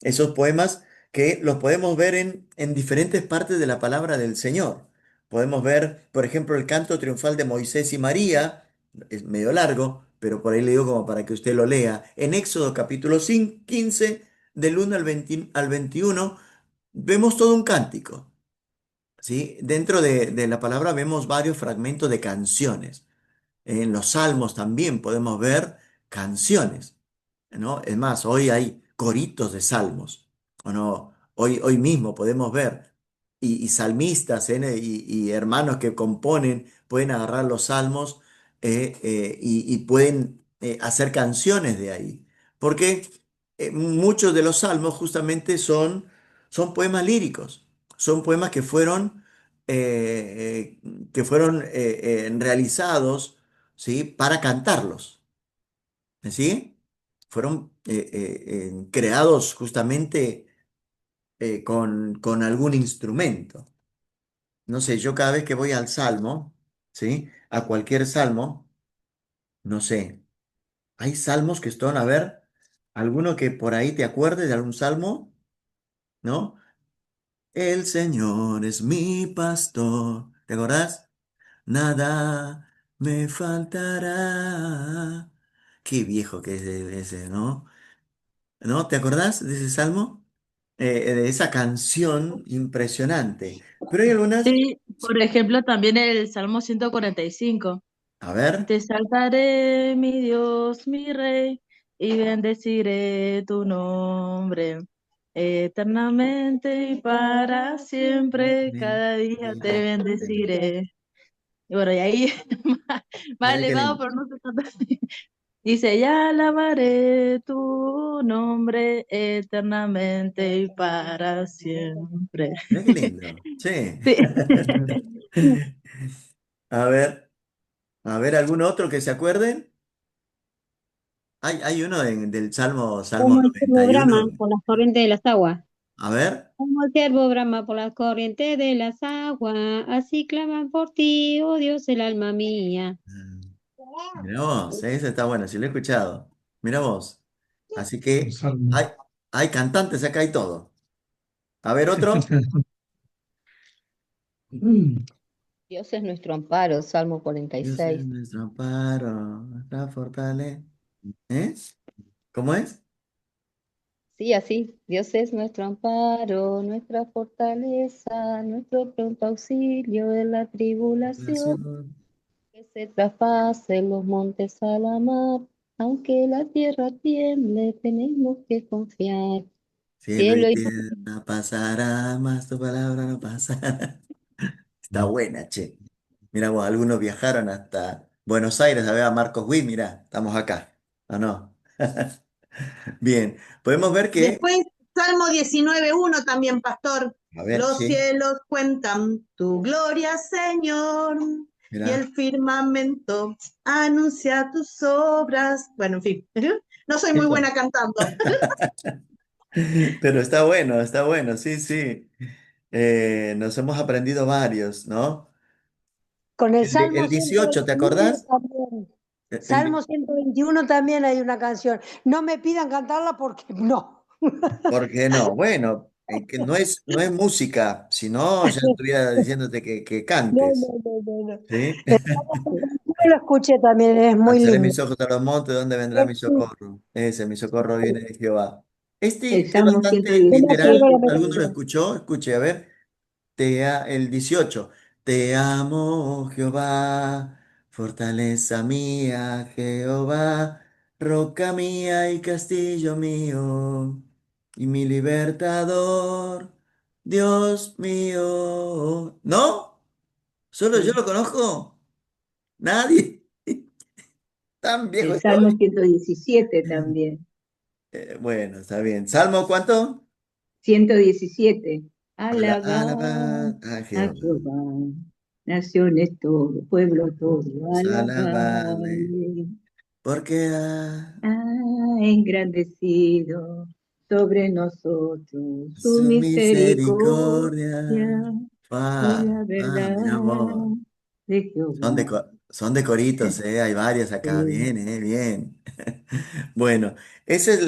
Esos poemas que los podemos ver en diferentes partes de la palabra del Señor. Podemos ver, por ejemplo, el canto triunfal de Moisés y María, es medio largo, pero por ahí le digo como para que usted lo lea. En Éxodo capítulo 15, del 1 al 21, vemos todo un cántico. ¿Sí? Dentro de la palabra vemos varios fragmentos de canciones. En los salmos también podemos ver canciones, ¿no? Es más, hoy hay coritos de salmos, ¿o no? Hoy mismo podemos ver, y salmistas, ¿eh? Y hermanos que componen, pueden agarrar los salmos y pueden hacer canciones de ahí. Porque muchos de los salmos justamente son poemas líricos, son poemas que fueron realizados, ¿sí? Para cantarlos. ¿Sí? Fueron creados justamente con algún instrumento. No sé, yo cada vez que voy al salmo, ¿sí? A cualquier salmo, no sé, hay salmos que están, a ver, alguno que por ahí te acuerdes de algún salmo, ¿no? El Señor es mi pastor, ¿te acordás? Nada me faltará. Qué viejo que es ese, ¿no? ¿No? ¿Te acordás de ese salmo? De esa canción impresionante. Pero hay algunas, Sí, por ejemplo, también el Salmo 145. a ver, Te exaltaré, mi Dios, mi Rey, y bendeciré tu nombre eternamente y para siempre, cada día te bendeciré. Y bueno, y ahí más mira qué elevado, lindo. pero no sé tanto. Dice, ya alabaré tu nombre eternamente y para siempre. Mira qué lindo. Sí. Sí. A ver, ¿algún otro que se acuerden? Hay uno del Salmo Como el siervo brama 91. por las corrientes de las aguas. A ver. Como el siervo brama por las corrientes de las aguas, así claman por ti, oh Dios, el alma mía. Mira vos, ese está bueno, sí lo he escuchado. Mira vos. Así Un que salmo. hay cantantes acá y todo. A ver, otro. Dios es nuestro amparo, Salmo Dios es 46. nuestro amparo, nuestra fortaleza. ¿Eh? ¿Cómo es? Sí, así. Dios es nuestro amparo, nuestra fortaleza, nuestro pronto auxilio en la tribulación. Nación, Que se traspasen los montes a la mar, aunque la tierra tiemble, tenemos que confiar. cielo y Cielo y tierra pasará, más tu palabra no pasará. Está buena, che. Mira vos, algunos viajaron hasta Buenos Aires a ver a Marcos Witt, mira, estamos acá. ¿O no? Bien, podemos ver que, Después, Salmo 19:1 también, pastor. a ver, Los sí, cielos cuentan tu gloria, Señor, y mira. el firmamento anuncia tus obras. Bueno, en fin, no soy muy buena cantando. Pero está bueno, sí, sí. Nos hemos aprendido varios, ¿no? Con el Salmo El 18, ¿te 121 acordás? también. El Salmo 121 también hay una canción. No me pidan cantarla porque no. ¿por qué no? Bueno, que no es música, si no, ya estuviera diciéndote que No, cantes, no, no, no, no. ¿sí? El Salmo 121 lo escuché también, es muy Alzaré lindo. mis ojos a los montes, ¿dónde vendrá mi socorro? Ese, mi socorro viene de Jehová. El Es Salmo bastante Yo me acuerdo literal. la 117 ¿Alguno lo también. melodía. escuchó? Escuche, a ver. El 18. Te amo, oh Jehová, fortaleza mía, Jehová, roca mía y castillo mío, y mi libertador, Dios mío. ¿No? ¿Solo yo Sí. lo conozco? ¿Nadie? ¿Tan viejo El Salmo estoy? 117 también. Bueno, está bien. ¿Salmo cuánto? 117. Alabad Alabad a a Jehová. Jehová, naciones todo, pueblo todo, Alabadle, alabadle. porque Ha engrandecido sobre nosotros su su misericordia misericordia. y la verdad Mi amor. de Son Jehová. son de coritos, ¿eh? Hay varios acá. Sí. Bien, bien. Bueno, ese es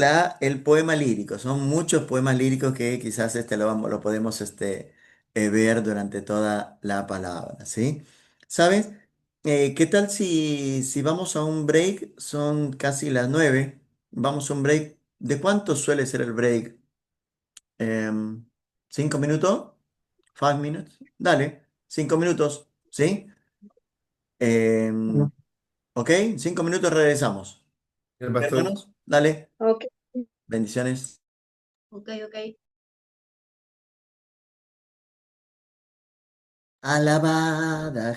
el poema lírico. Son muchos poemas líricos que quizás lo podemos ver durante toda la palabra, ¿sí? ¿Sabes? ¿Qué tal si vamos a un break? Son casi las 9. Vamos a un break. ¿De cuánto suele ser el break? Em, ¿5 minutos? ¿5 minutos? Dale, 5 minutos, ¿sí? Em, Bueno, ok, 5 minutos regresamos. El pastor. Hermanos, dale, ok, bendiciones. ok, ok. Alabada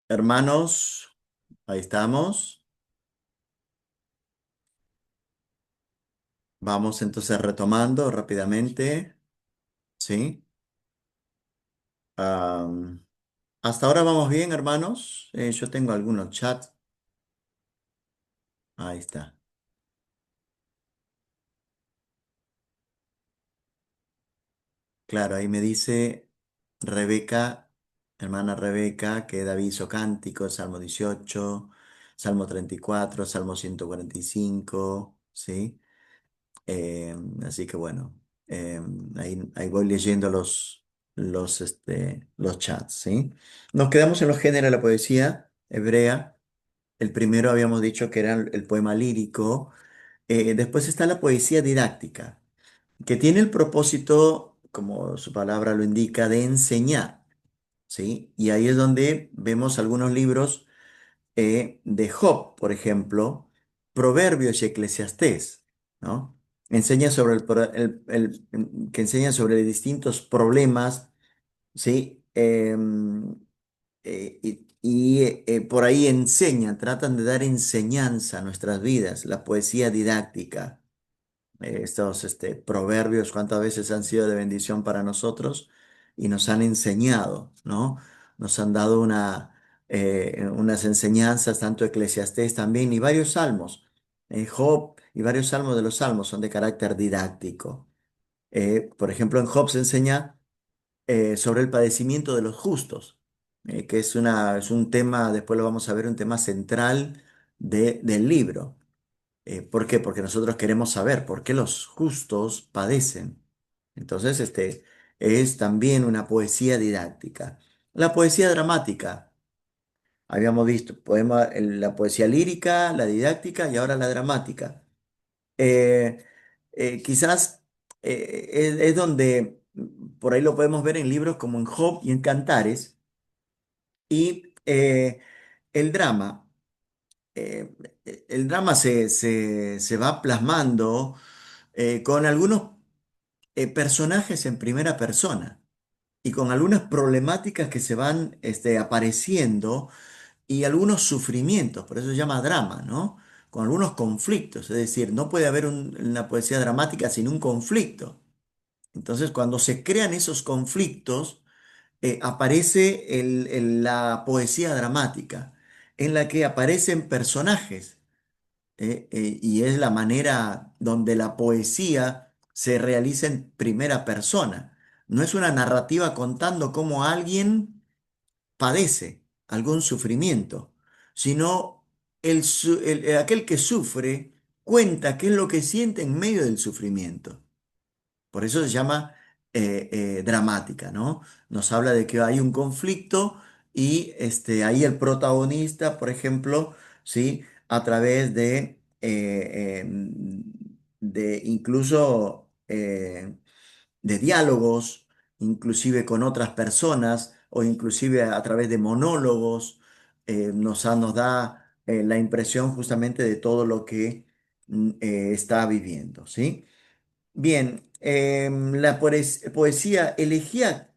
Hermanos, ahí estamos. Vamos entonces retomando rápidamente. ¿Sí? Am, Hasta ahora vamos bien, hermanos. Yo tengo algunos chats. Ahí está. Claro, ahí me dice Rebeca, hermana Rebeca, que David hizo cánticos, Salmo 18, Salmo 34, Salmo 145, ¿sí? Así que bueno, ahí voy leyendo los chats, ¿sí? Nos quedamos en los géneros de la poesía hebrea. El primero habíamos dicho que era el poema lírico. Después está la poesía didáctica, que tiene el propósito, como su palabra lo indica, de enseñar, ¿sí? Y ahí es donde vemos algunos libros de Job, por ejemplo, Proverbios y Eclesiastés, ¿no? Enseña sobre que enseña sobre distintos problemas, ¿sí? Por ahí enseñan, tratan de dar enseñanza a nuestras vidas, la poesía didáctica. Estos proverbios, cuántas veces han sido de bendición para nosotros y nos han enseñado, ¿no? Nos han dado unas enseñanzas, tanto Eclesiastés también, y varios salmos. Job y varios salmos de los salmos son de carácter didáctico. Por ejemplo, en Job se enseña sobre el padecimiento de los justos, que es un tema, después lo vamos a ver, un tema central del libro. ¿Por qué? Porque nosotros queremos saber por qué los justos padecen. Entonces, es también una poesía didáctica. La poesía dramática, habíamos visto, la poesía lírica, la didáctica y ahora la dramática. Eh, Quizás es donde, por ahí lo podemos ver en libros como en Job y en Cantares, y el drama. eh, el drama se va plasmando con algunos personajes en primera persona y con algunas problemáticas que se van apareciendo y algunos sufrimientos, por eso se llama drama, ¿no? Con algunos conflictos, es decir, no puede haber una poesía dramática sin un conflicto. Entonces, cuando se crean esos conflictos, aparece la poesía dramática, en la que aparecen personajes y es la manera donde la poesía se realiza en primera persona. No es una narrativa contando cómo alguien padece algún sufrimiento, sino aquel que sufre cuenta qué es lo que siente en medio del sufrimiento. Por eso se llama dramática, ¿no? Nos habla de que hay un conflicto y ahí el protagonista, por ejemplo, ¿sí? A través de incluso de diálogos, inclusive con otras personas o inclusive a través de monólogos, nos da la impresión justamente de todo lo que está viviendo, ¿sí? Bien, la poesía elegíaca,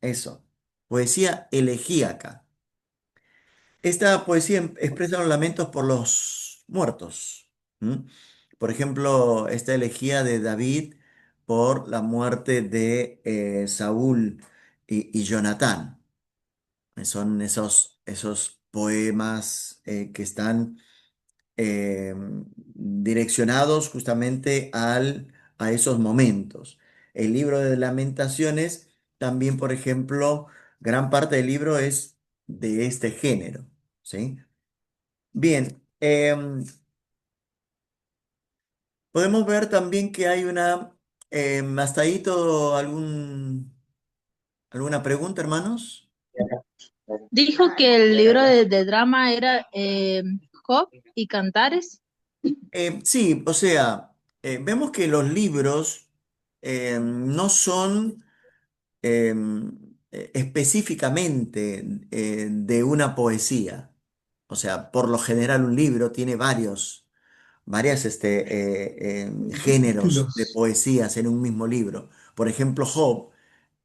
eso, poesía elegíaca. Esta poesía expresa los lamentos por los muertos. ¿M? Por ejemplo, esta elegía de David por la muerte de Saúl y Jonatán. Son esos poemas que están direccionados justamente a esos momentos. El libro de Lamentaciones también, por ejemplo, gran parte del libro es de este género, ¿sí? Bien, podemos ver también que hay hasta ahí todo alguna pregunta, hermanos. Dijo que el libro de drama era Job y Cantares. Sí, o sea, vemos que los libros no son específicamente de una poesía. O sea, por lo general un libro tiene varias géneros de Estilos. poesías en un mismo libro. Por ejemplo, Job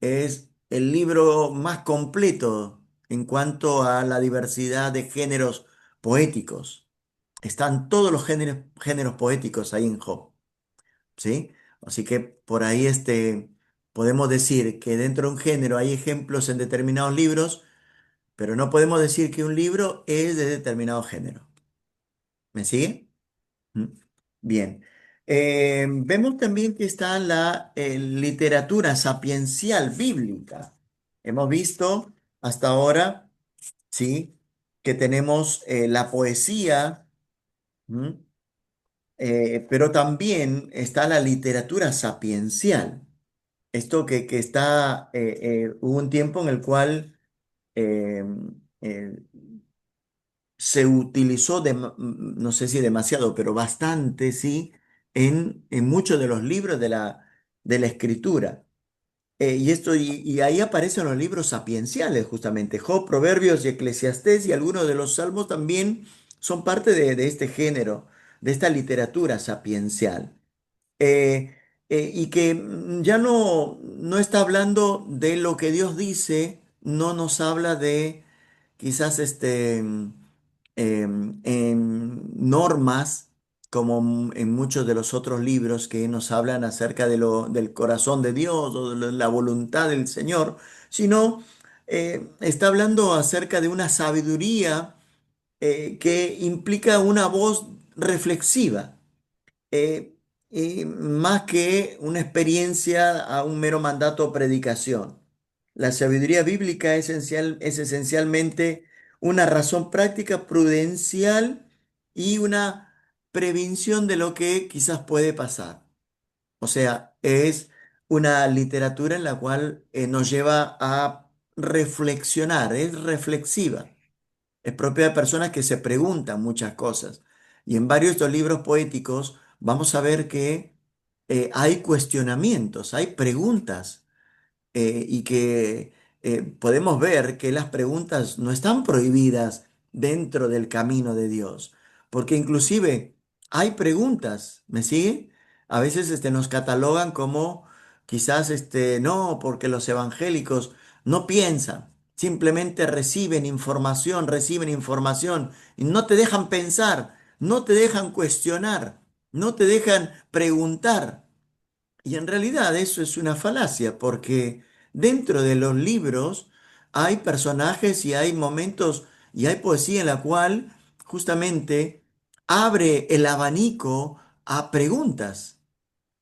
es el libro más completo en cuanto a la diversidad de géneros poéticos. Están todos los géneros poéticos ahí en Job, ¿sí? Así que por ahí podemos decir que dentro de un género hay ejemplos en determinados libros, pero no podemos decir que un libro es de determinado género. ¿Me sigue? ¿Mm? Bien. Vemos también que está la literatura sapiencial bíblica. Hemos visto hasta ahora, ¿sí? Que tenemos la poesía, ¿m? Pero también está la literatura sapiencial. Esto que está, hubo un tiempo en el cual eh, eh, se utilizó, no sé si demasiado, pero bastante, sí, en muchos de los libros de la escritura. Y ahí aparecen los libros sapienciales, justamente. Job, Proverbios y Eclesiastés y algunos de los salmos también son parte de este género, de esta literatura sapiencial. Eh, y que ya no está hablando de lo que Dios dice, no nos habla de quizás en normas, como en muchos de los otros libros que nos hablan acerca del corazón de Dios o de la voluntad del Señor, sino está hablando acerca de una sabiduría que implica una voz reflexiva, eh, y más que una experiencia a un mero mandato o predicación. La sabiduría bíblica es esencialmente una razón práctica, prudencial y una prevención de lo que quizás puede pasar. O sea, es una literatura en la cual nos lleva a reflexionar, es reflexiva. Es propia de personas que se preguntan muchas cosas. Y en varios de estos libros poéticos vamos a ver que hay cuestionamientos, hay preguntas y que podemos ver que las preguntas no están prohibidas dentro del camino de Dios, porque inclusive hay preguntas, ¿me sigue? A veces nos catalogan como quizás no, porque los evangélicos no piensan, simplemente reciben información y no te dejan pensar, no te dejan cuestionar, no te dejan preguntar. Y en realidad eso es una falacia, porque dentro de los libros hay personajes y hay momentos y hay poesía en la cual justamente abre el abanico a preguntas,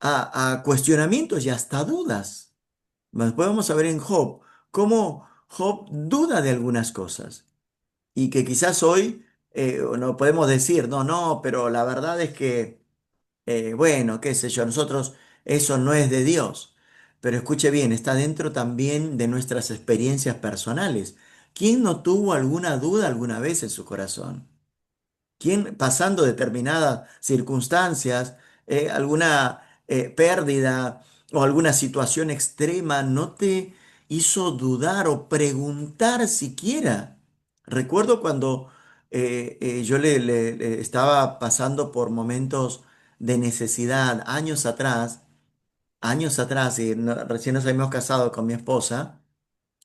a cuestionamientos y hasta dudas. Después vamos a ver en Job cómo Job duda de algunas cosas y que quizás hoy no podemos decir, no, no, pero la verdad es que bueno, qué sé yo, nosotros eso no es de Dios. Pero escuche bien, está dentro también de nuestras experiencias personales. ¿Quién no tuvo alguna duda alguna vez en su corazón? ¿Quién pasando determinadas circunstancias, alguna pérdida o alguna situación extrema no te hizo dudar o preguntar siquiera? Recuerdo cuando yo le estaba pasando por momentos de necesidad años atrás, y recién nos habíamos casado con mi esposa,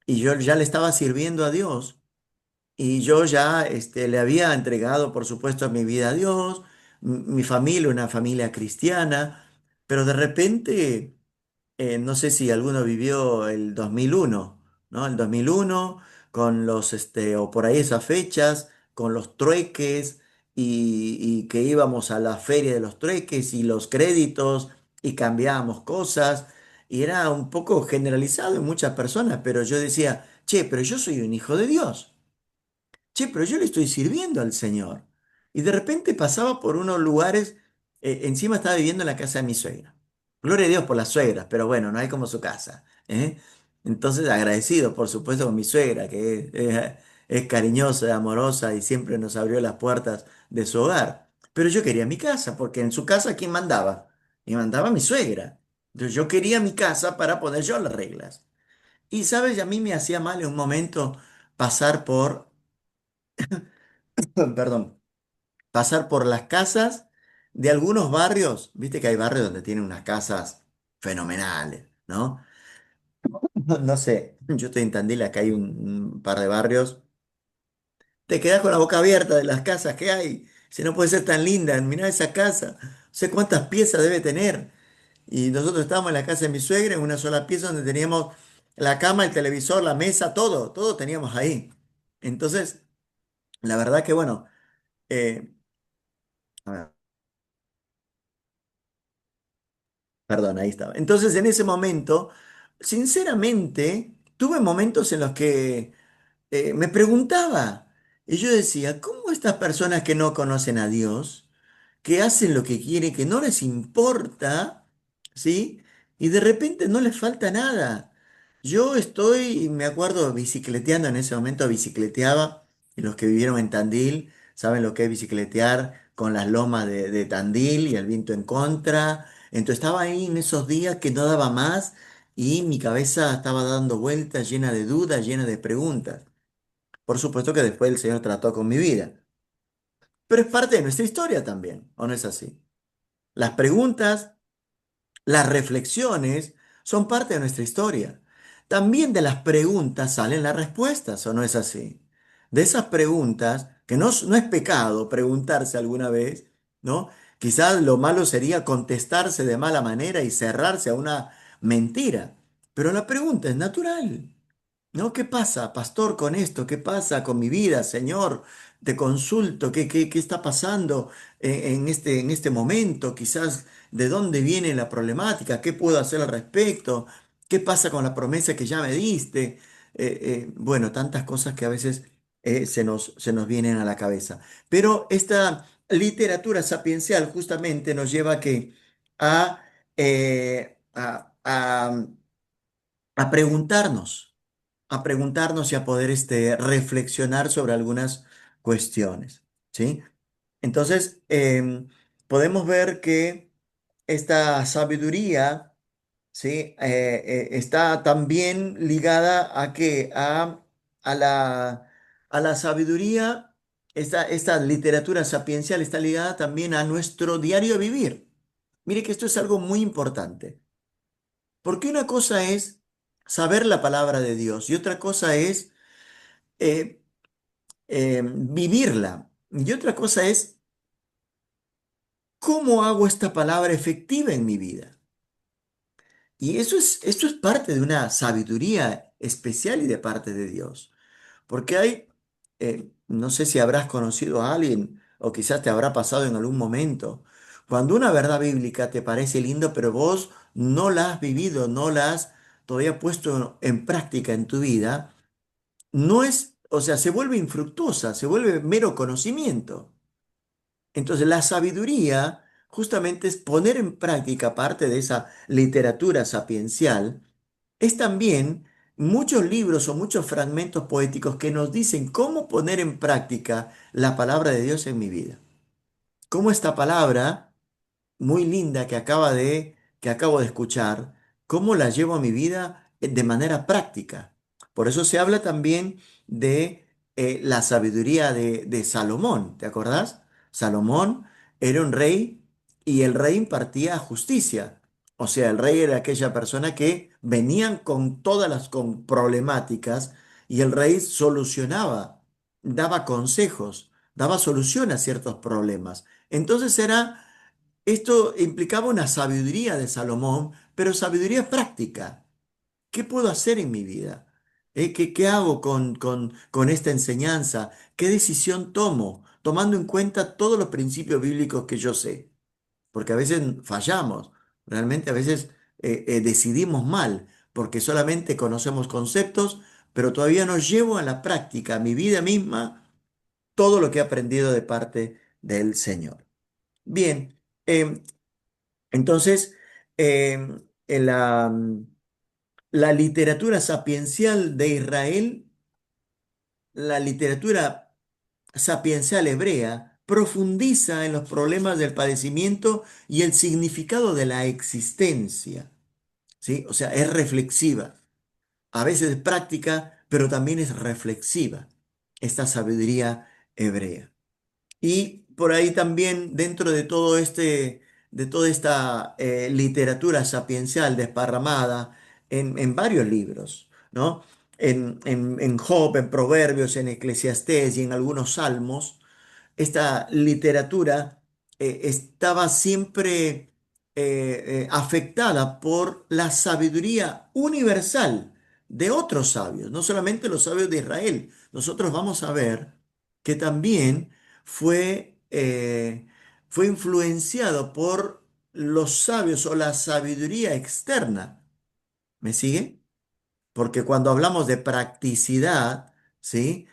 y yo ya le estaba sirviendo a Dios. Y yo ya le había entregado, por supuesto, mi vida a Dios, mi familia, una familia cristiana, pero de repente, no sé si alguno vivió el 2001, ¿no? El 2001, con o por ahí esas fechas, con los trueques, y que íbamos a la feria de los trueques y los créditos, y cambiábamos cosas, y era un poco generalizado en muchas personas, pero yo decía, che, pero yo soy un hijo de Dios. Che, pero yo le estoy sirviendo al Señor. Y de repente pasaba por unos lugares, encima estaba viviendo en la casa de mi suegra. Gloria a Dios por las suegras, pero bueno, no hay como su casa. ¿Eh? Entonces agradecido, por supuesto, con mi suegra, que es cariñosa, amorosa y siempre nos abrió las puertas de su hogar. Pero yo quería mi casa, porque en su casa, ¿quién mandaba? Y mandaba mi suegra. Entonces yo quería mi casa para poner yo las reglas. Y sabes, a mí me hacía mal en un momento pasar por perdón, pasar por las casas de algunos barrios. Viste que hay barrios donde tienen unas casas fenomenales, ¿no? No sé, yo estoy en Tandil, acá hay un par de barrios te quedás con la boca abierta de las casas que hay. Si no puede ser tan linda, mirá esa casa, no sé cuántas piezas debe tener. Y nosotros estábamos en la casa de mi suegra, en una sola pieza donde teníamos la cama, el televisor, la mesa, todo, todo teníamos ahí. Entonces, la verdad que bueno, eh, a ver, perdón, ahí estaba. Entonces, en ese momento, sinceramente, tuve momentos en los que me preguntaba, y yo decía, ¿cómo estas personas que no conocen a Dios, que hacen lo que quieren, que no les importa, ¿sí? Y de repente no les falta nada. Yo estoy, me acuerdo, bicicleteando en ese momento, bicicleteaba, y los que vivieron en Tandil saben lo que es bicicletear con las lomas de Tandil y el viento en contra. Entonces estaba ahí en esos días que no daba más y mi cabeza estaba dando vueltas, llena de dudas, llena de preguntas. Por supuesto que después el Señor trató con mi vida, pero es parte de nuestra historia también, ¿o no es así? Las preguntas, las reflexiones son parte de nuestra historia. También de las preguntas salen las respuestas, ¿o no es así? De esas preguntas, que no es pecado preguntarse alguna vez, ¿no? Quizás lo malo sería contestarse de mala manera y cerrarse a una mentira, pero la pregunta es natural. ¿No? ¿Qué pasa, pastor, con esto? ¿Qué pasa con mi vida, Señor? Te consulto, ¿qué está pasando en este momento? Quizás, ¿de dónde viene la problemática? ¿Qué puedo hacer al respecto? ¿Qué pasa con la promesa que ya me diste? Bueno, tantas cosas que a veces se nos vienen a la cabeza. Pero esta literatura sapiencial justamente nos lleva a, eh, a, a preguntarnos y a poder reflexionar sobre algunas cuestiones, ¿sí? Entonces, podemos ver que esta sabiduría, ¿sí? Está también ligada a que a la sabiduría, esta literatura sapiencial está ligada también a nuestro diario vivir. Mire que esto es algo muy importante, porque una cosa es saber la palabra de Dios y otra cosa es eh, vivirla. Y otra cosa es, ¿cómo hago esta palabra efectiva en mi vida? Y esto es parte de una sabiduría especial y de parte de Dios. Porque no sé si habrás conocido a alguien o quizás te habrá pasado en algún momento, cuando una verdad bíblica te parece lindo, pero vos no la has vivido, no la has todavía puesto en práctica en tu vida, no es, o sea, se vuelve infructuosa, se vuelve mero conocimiento. Entonces, la sabiduría justamente es poner en práctica parte de esa literatura sapiencial, es también muchos libros o muchos fragmentos poéticos que nos dicen cómo poner en práctica la palabra de Dios en mi vida. Cómo esta palabra muy linda que acabo de escuchar, cómo la llevo a mi vida de manera práctica. Por eso se habla también de la sabiduría de Salomón, ¿te acordás? Salomón era un rey y el rey impartía justicia. O sea, el rey era aquella persona que venían con todas las con problemáticas y el rey solucionaba, daba consejos, daba solución a ciertos problemas. Entonces esto implicaba una sabiduría de Salomón, pero sabiduría práctica. ¿Qué puedo hacer en mi vida? ¿Qué hago con esta enseñanza? ¿Qué decisión tomo? Tomando en cuenta todos los principios bíblicos que yo sé. Porque a veces fallamos, realmente a veces decidimos mal, porque solamente conocemos conceptos, pero todavía no llevo a la práctica, a mi vida misma, todo lo que he aprendido de parte del Señor. Bien, entonces, en la literatura sapiencial de Israel, la literatura sapiencial hebrea, profundiza en los problemas del padecimiento y el significado de la existencia, ¿sí? O sea, es reflexiva, a veces es práctica, pero también es reflexiva, esta sabiduría hebrea. Y por ahí también, dentro de toda esta literatura sapiencial desparramada en varios libros, ¿no? en Job, en Proverbios, en Eclesiastés y en algunos salmos, esta literatura estaba siempre afectada por la sabiduría universal de otros sabios, no solamente los sabios de Israel. Nosotros vamos a ver que también fue influenciado por los sabios o la sabiduría externa. ¿Me sigue? Porque cuando hablamos de practicidad, ¿sí?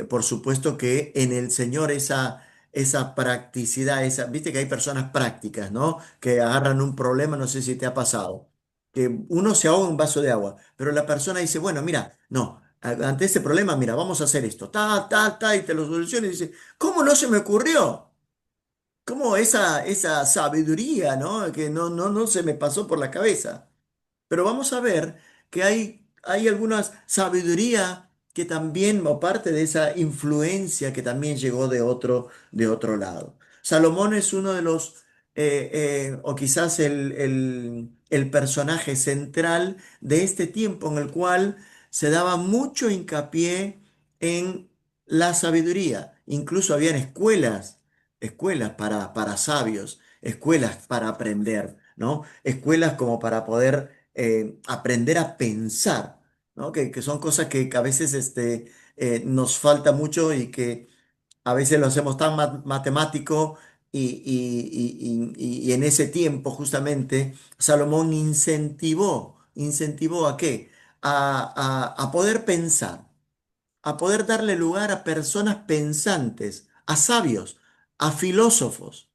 Por supuesto que en el Señor esa practicidad, viste que hay personas prácticas, ¿no? Que agarran un problema, no sé si te ha pasado, que uno se ahoga en un vaso de agua, pero la persona dice, bueno, mira, no, ante este problema, mira, vamos a hacer esto, y te lo soluciona y dice, ¿cómo no se me ocurrió? ¿Cómo esa sabiduría, ¿no? Que no se me pasó por la cabeza. Pero vamos a ver que hay algunas sabiduría que también, o parte de esa influencia que también llegó de otro lado. Salomón es uno de los, o quizás el personaje central de este tiempo en el cual se daba mucho hincapié en la sabiduría. Incluso habían escuelas para sabios, escuelas para aprender, ¿no? Escuelas como para poder aprender a pensar, ¿no? Que son cosas que a veces nos falta mucho y que a veces lo hacemos tan matemático y en ese tiempo justamente Salomón incentivó ¿a qué? A poder pensar, a poder darle lugar a personas pensantes, a sabios, a filósofos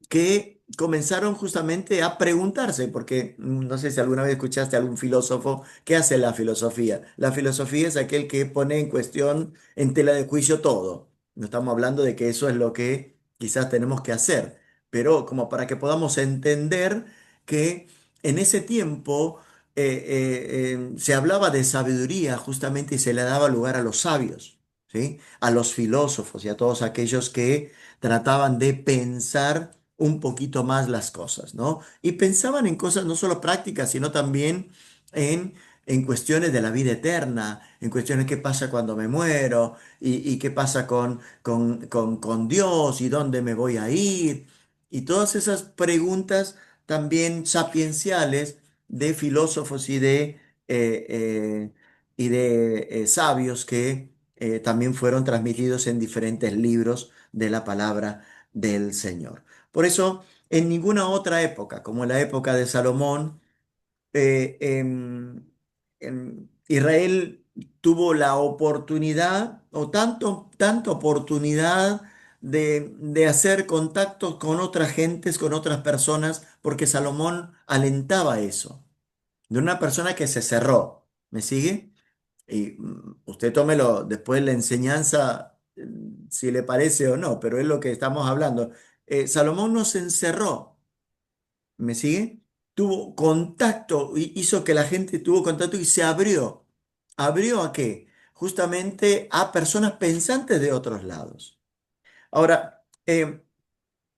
que comenzaron justamente a preguntarse, porque no sé si alguna vez escuchaste a algún filósofo, ¿qué hace la filosofía? La filosofía es aquel que pone en cuestión, en tela de juicio todo. No estamos hablando de que eso es lo que quizás tenemos que hacer, pero como para que podamos entender que en ese tiempo se hablaba de sabiduría justamente y se le daba lugar a los sabios, ¿sí? A los filósofos y a todos aquellos que trataban de pensar un poquito más las cosas, ¿no? Y pensaban en cosas no solo prácticas, sino también en, en cuestiones de la vida eterna, en cuestiones qué pasa cuando me muero y qué pasa con Dios y dónde me voy a ir. Y todas esas preguntas también sapienciales de filósofos y de sabios que también fueron transmitidos en diferentes libros de la palabra del Señor. Por eso, en ninguna otra época, como en la época de Salomón, Israel tuvo la oportunidad, o tanta oportunidad de hacer contactos con otras gentes, con otras personas, porque Salomón alentaba eso, de una persona que se cerró. ¿Me sigue? Y usted tómelo después la enseñanza, si le parece o no, pero es lo que estamos hablando. Salomón no se encerró, ¿me sigue? Tuvo contacto, hizo que la gente tuvo contacto y se abrió. ¿Abrió a qué? Justamente a personas pensantes de otros lados. Ahora,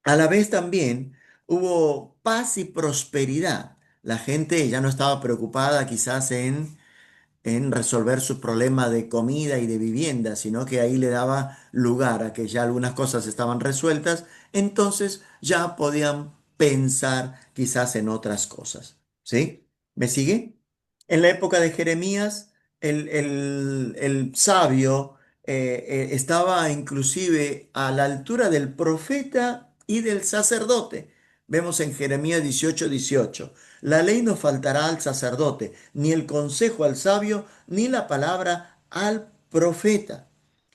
a la vez también hubo paz y prosperidad. La gente ya no estaba preocupada quizás en resolver su problema de comida y de vivienda, sino que ahí le daba lugar a que ya algunas cosas estaban resueltas, entonces ya podían pensar quizás en otras cosas. ¿Sí? ¿Me sigue? En la época de Jeremías, el sabio estaba inclusive a la altura del profeta y del sacerdote. Vemos en Jeremías 18:18. La ley no faltará al sacerdote, ni el consejo al sabio, ni la palabra al profeta.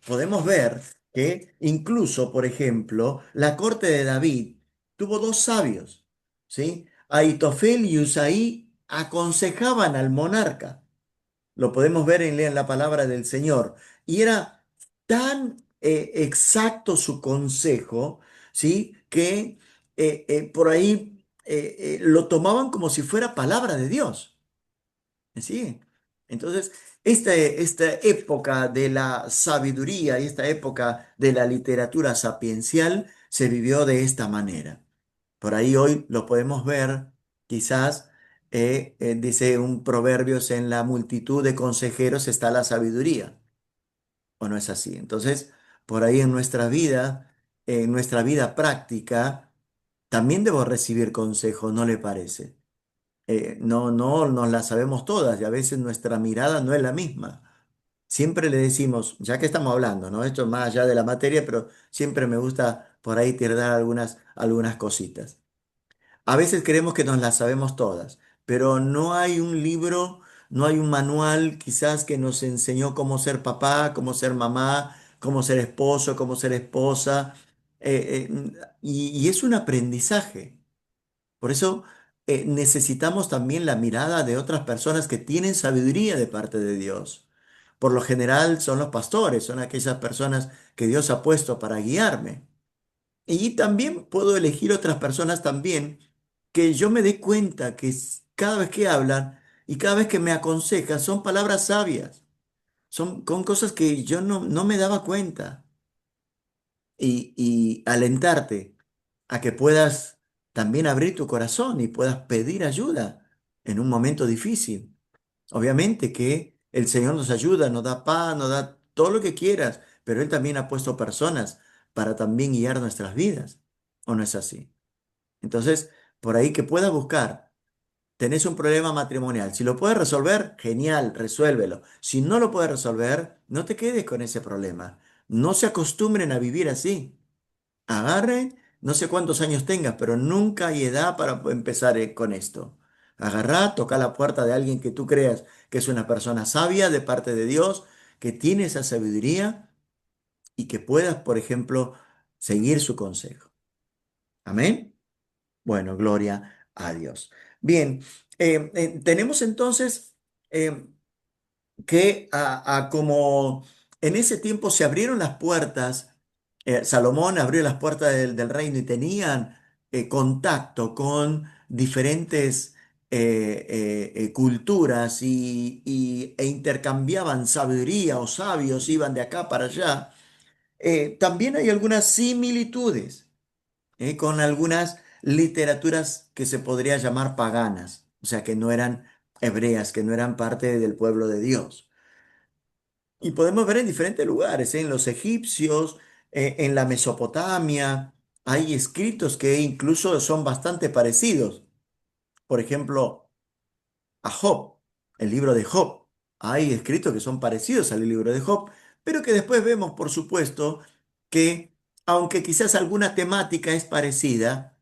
Podemos ver que incluso, por ejemplo, la corte de David tuvo dos sabios, ¿sí? Ahitofel y Usaí aconsejaban al monarca. Lo podemos ver en la palabra del Señor. Y era tan exacto su consejo, ¿sí? Que por ahí lo tomaban como si fuera palabra de Dios. ¿Sí? Entonces, esta época de la sabiduría y esta época de la literatura sapiencial se vivió de esta manera. Por ahí hoy lo podemos ver quizás Dice un Proverbios, en la multitud de consejeros está la sabiduría, ¿o no es así? Entonces, por ahí en nuestra vida práctica, también debo recibir consejo, ¿no le parece? No nos la sabemos todas y a veces nuestra mirada no es la misma. Siempre le decimos, ya que estamos hablando, ¿no? Esto es más allá de la materia, pero siempre me gusta por ahí tirar algunas cositas. A veces creemos que nos las sabemos todas, pero no hay un libro, no hay un manual quizás que nos enseñó cómo ser papá, cómo ser mamá, cómo ser esposo, cómo ser esposa. Y es un aprendizaje. Por eso necesitamos también la mirada de otras personas que tienen sabiduría de parte de Dios. Por lo general son los pastores, son aquellas personas que Dios ha puesto para guiarme. Y también puedo elegir otras personas también que yo me dé cuenta que cada vez que hablan y cada vez que me aconsejan son palabras sabias, son con cosas que yo no me daba cuenta. Y alentarte a que puedas también abrir tu corazón y puedas pedir ayuda en un momento difícil. Obviamente que el Señor nos ayuda, nos da paz, nos da todo lo que quieras, pero Él también ha puesto personas para también guiar nuestras vidas. ¿O no es así? Entonces, por ahí que puedas buscar, tenés un problema matrimonial. Si lo puedes resolver, genial, resuélvelo. Si no lo puedes resolver, no te quedes con ese problema. No se acostumbren a vivir así. Agarre, no sé cuántos años tengas, pero nunca hay edad para empezar con esto. Agarrá, toca la puerta de alguien que tú creas que es una persona sabia de parte de Dios, que tiene esa sabiduría y que puedas, por ejemplo, seguir su consejo. Amén. Bueno, gloria a Dios. Bien, tenemos entonces eh, que como en ese tiempo se abrieron las puertas, Salomón abrió las puertas del reino y tenían contacto con diferentes culturas e intercambiaban sabiduría o sabios, iban de acá para allá. También hay algunas similitudes con algunas literaturas que se podría llamar paganas, o sea, que no eran hebreas, que no eran parte del pueblo de Dios. Y podemos ver en diferentes lugares, en los egipcios, en la Mesopotamia, hay escritos que incluso son bastante parecidos. Por ejemplo, a Job, el libro de Job. Hay escritos que son parecidos al libro de Job, pero que después vemos, por supuesto, que aunque quizás alguna temática es parecida,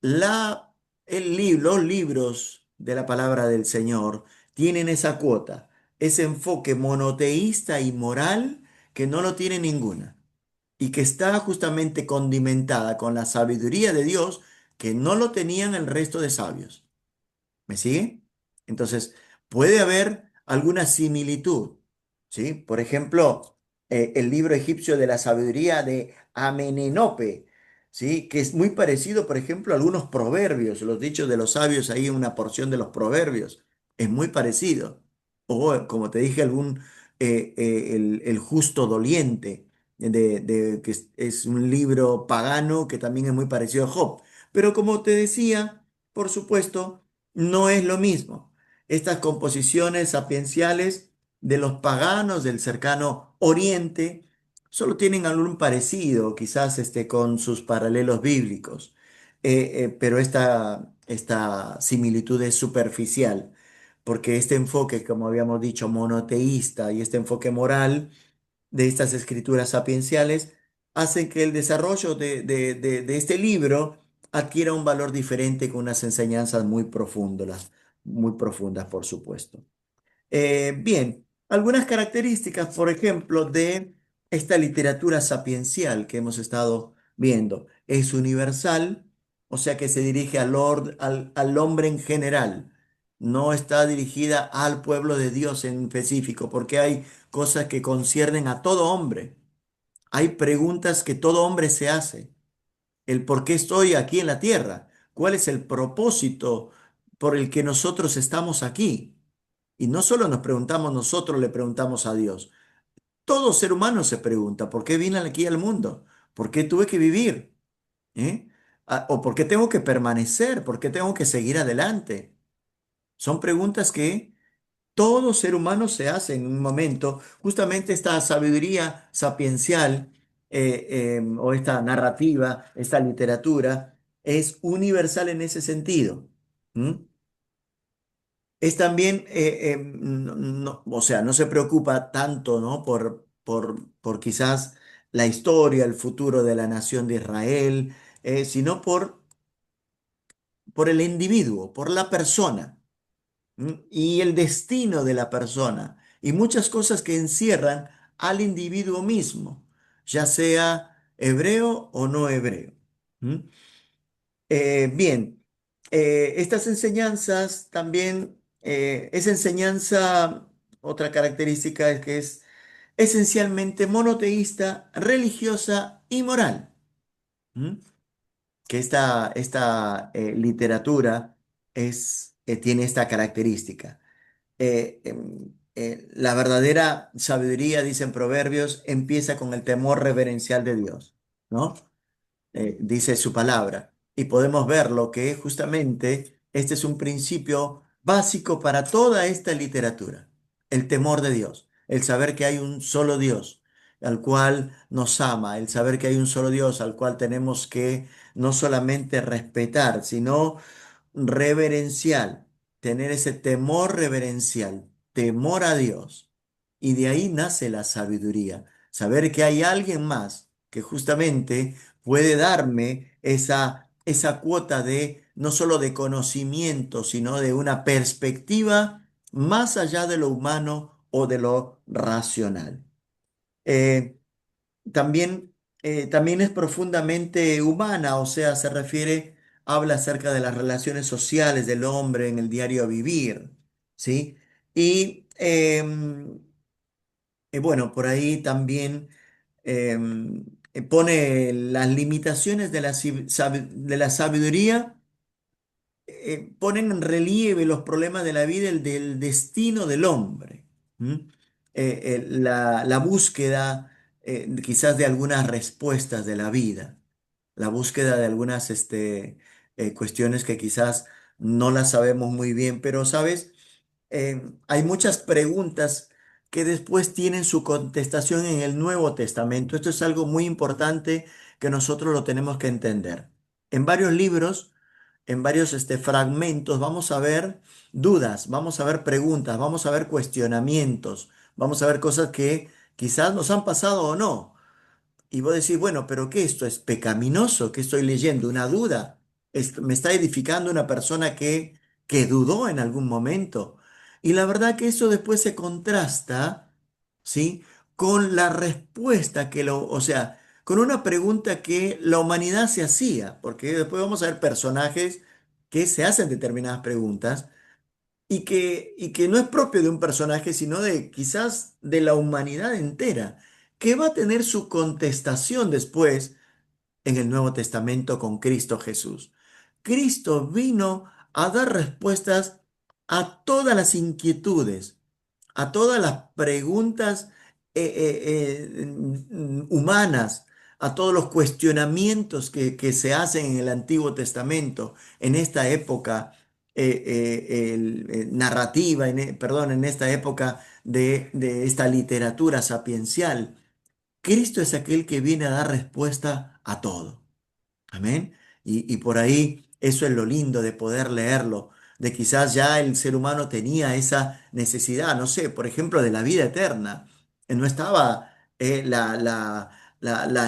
la, los libros de la palabra del Señor tienen esa cuota, ese enfoque monoteísta y moral que no lo tiene ninguna y que está justamente condimentada con la sabiduría de Dios que no lo tenían el resto de sabios. ¿Me sigue? Entonces, puede haber alguna similitud, ¿sí? Por ejemplo, el libro egipcio de la sabiduría de Amenenope, ¿sí? Que es muy parecido, por ejemplo, a algunos proverbios, los dichos de los sabios, ahí una porción de los proverbios, es muy parecido. O, como te dije, el justo doliente, que es un libro pagano que también es muy parecido a Job. Pero como te decía, por supuesto, no es lo mismo. Estas composiciones sapienciales de los paganos del cercano Oriente solo tienen algún parecido, quizás con sus paralelos bíblicos. Pero esta similitud es superficial, porque este enfoque, como habíamos dicho, monoteísta y este enfoque moral de estas escrituras sapienciales hacen que el desarrollo de este libro adquiera un valor diferente con unas enseñanzas muy profundas, por supuesto. Bien, algunas características, por ejemplo, de esta literatura sapiencial que hemos estado viendo. Es universal, o sea que se dirige al hombre en general. No está dirigida al pueblo de Dios en específico, porque hay cosas que conciernen a todo hombre. Hay preguntas que todo hombre se hace. El por qué estoy aquí en la tierra. ¿Cuál es el propósito por el que nosotros estamos aquí? Y no solo nos preguntamos nosotros, le preguntamos a Dios. Todo ser humano se pregunta, ¿por qué vine aquí al mundo? ¿Por qué tuve que vivir? ¿Eh? ¿O por qué tengo que permanecer? ¿Por qué tengo que seguir adelante? Son preguntas que todo ser humano se hace en un momento. Justamente esta sabiduría sapiencial o esta narrativa, esta literatura, es universal en ese sentido. ¿Mm? Es también, o sea, no se preocupa tanto, ¿no? Por quizás la historia, el futuro de la nación de Israel, sino por el individuo, por la persona. Y el destino de la persona y muchas cosas que encierran al individuo mismo, ya sea hebreo o no hebreo. ¿Mm? Bien, estas enseñanzas también, esa enseñanza, otra característica es que es esencialmente monoteísta, religiosa y moral. ¿Mm? Que esta literatura tiene esta característica. La verdadera sabiduría, dicen Proverbios, empieza con el temor reverencial de Dios, ¿no? Dice su palabra. Y podemos ver lo que justamente este es un principio básico para toda esta literatura. El temor de Dios, el saber que hay un solo Dios al cual nos ama, el saber que hay un solo Dios al cual tenemos que no solamente respetar, sino reverencial, tener ese temor reverencial, temor a Dios. Y de ahí nace la sabiduría, saber que hay alguien más que justamente puede darme esa cuota de no solo de conocimiento, sino de una perspectiva más allá de lo humano o de lo racional. Eh, también es profundamente humana, o sea, se refiere, habla acerca de las relaciones sociales del hombre en el diario vivir, ¿sí? Y bueno, por ahí también pone las limitaciones de de la sabiduría, ponen en relieve los problemas de la vida, el del destino del hombre. ¿M? La búsqueda quizás de algunas respuestas de la vida, la búsqueda de algunas cuestiones que quizás no las sabemos muy bien, pero sabes, hay muchas preguntas que después tienen su contestación en el Nuevo Testamento. Esto es algo muy importante que nosotros lo tenemos que entender. En varios libros, en varios fragmentos, vamos a ver dudas, vamos a ver preguntas, vamos a ver cuestionamientos, vamos a ver cosas que quizás nos han pasado o no. Y vos decís, bueno, pero ¿qué esto es pecaminoso? ¿Qué estoy leyendo? ¿Una duda? ¿Me está edificando una persona que dudó en algún momento? Y la verdad que eso después se contrasta, ¿sí? Con la respuesta o sea, con una pregunta que la humanidad se hacía, porque después vamos a ver personajes que se hacen determinadas preguntas y que no es propio de un personaje, sino de quizás de la humanidad entera, que va a tener su contestación después en el Nuevo Testamento con Cristo Jesús. Cristo vino a dar respuestas a todas las inquietudes, a todas las preguntas humanas, a todos los cuestionamientos que se hacen en el Antiguo Testamento, en esta época narrativa, perdón, en esta época de esta literatura sapiencial. Cristo es aquel que viene a dar respuesta a todo. Amén. Y por ahí eso es lo lindo de poder leerlo, de quizás ya el ser humano tenía esa necesidad, no sé, por ejemplo, de la vida eterna. No estaba la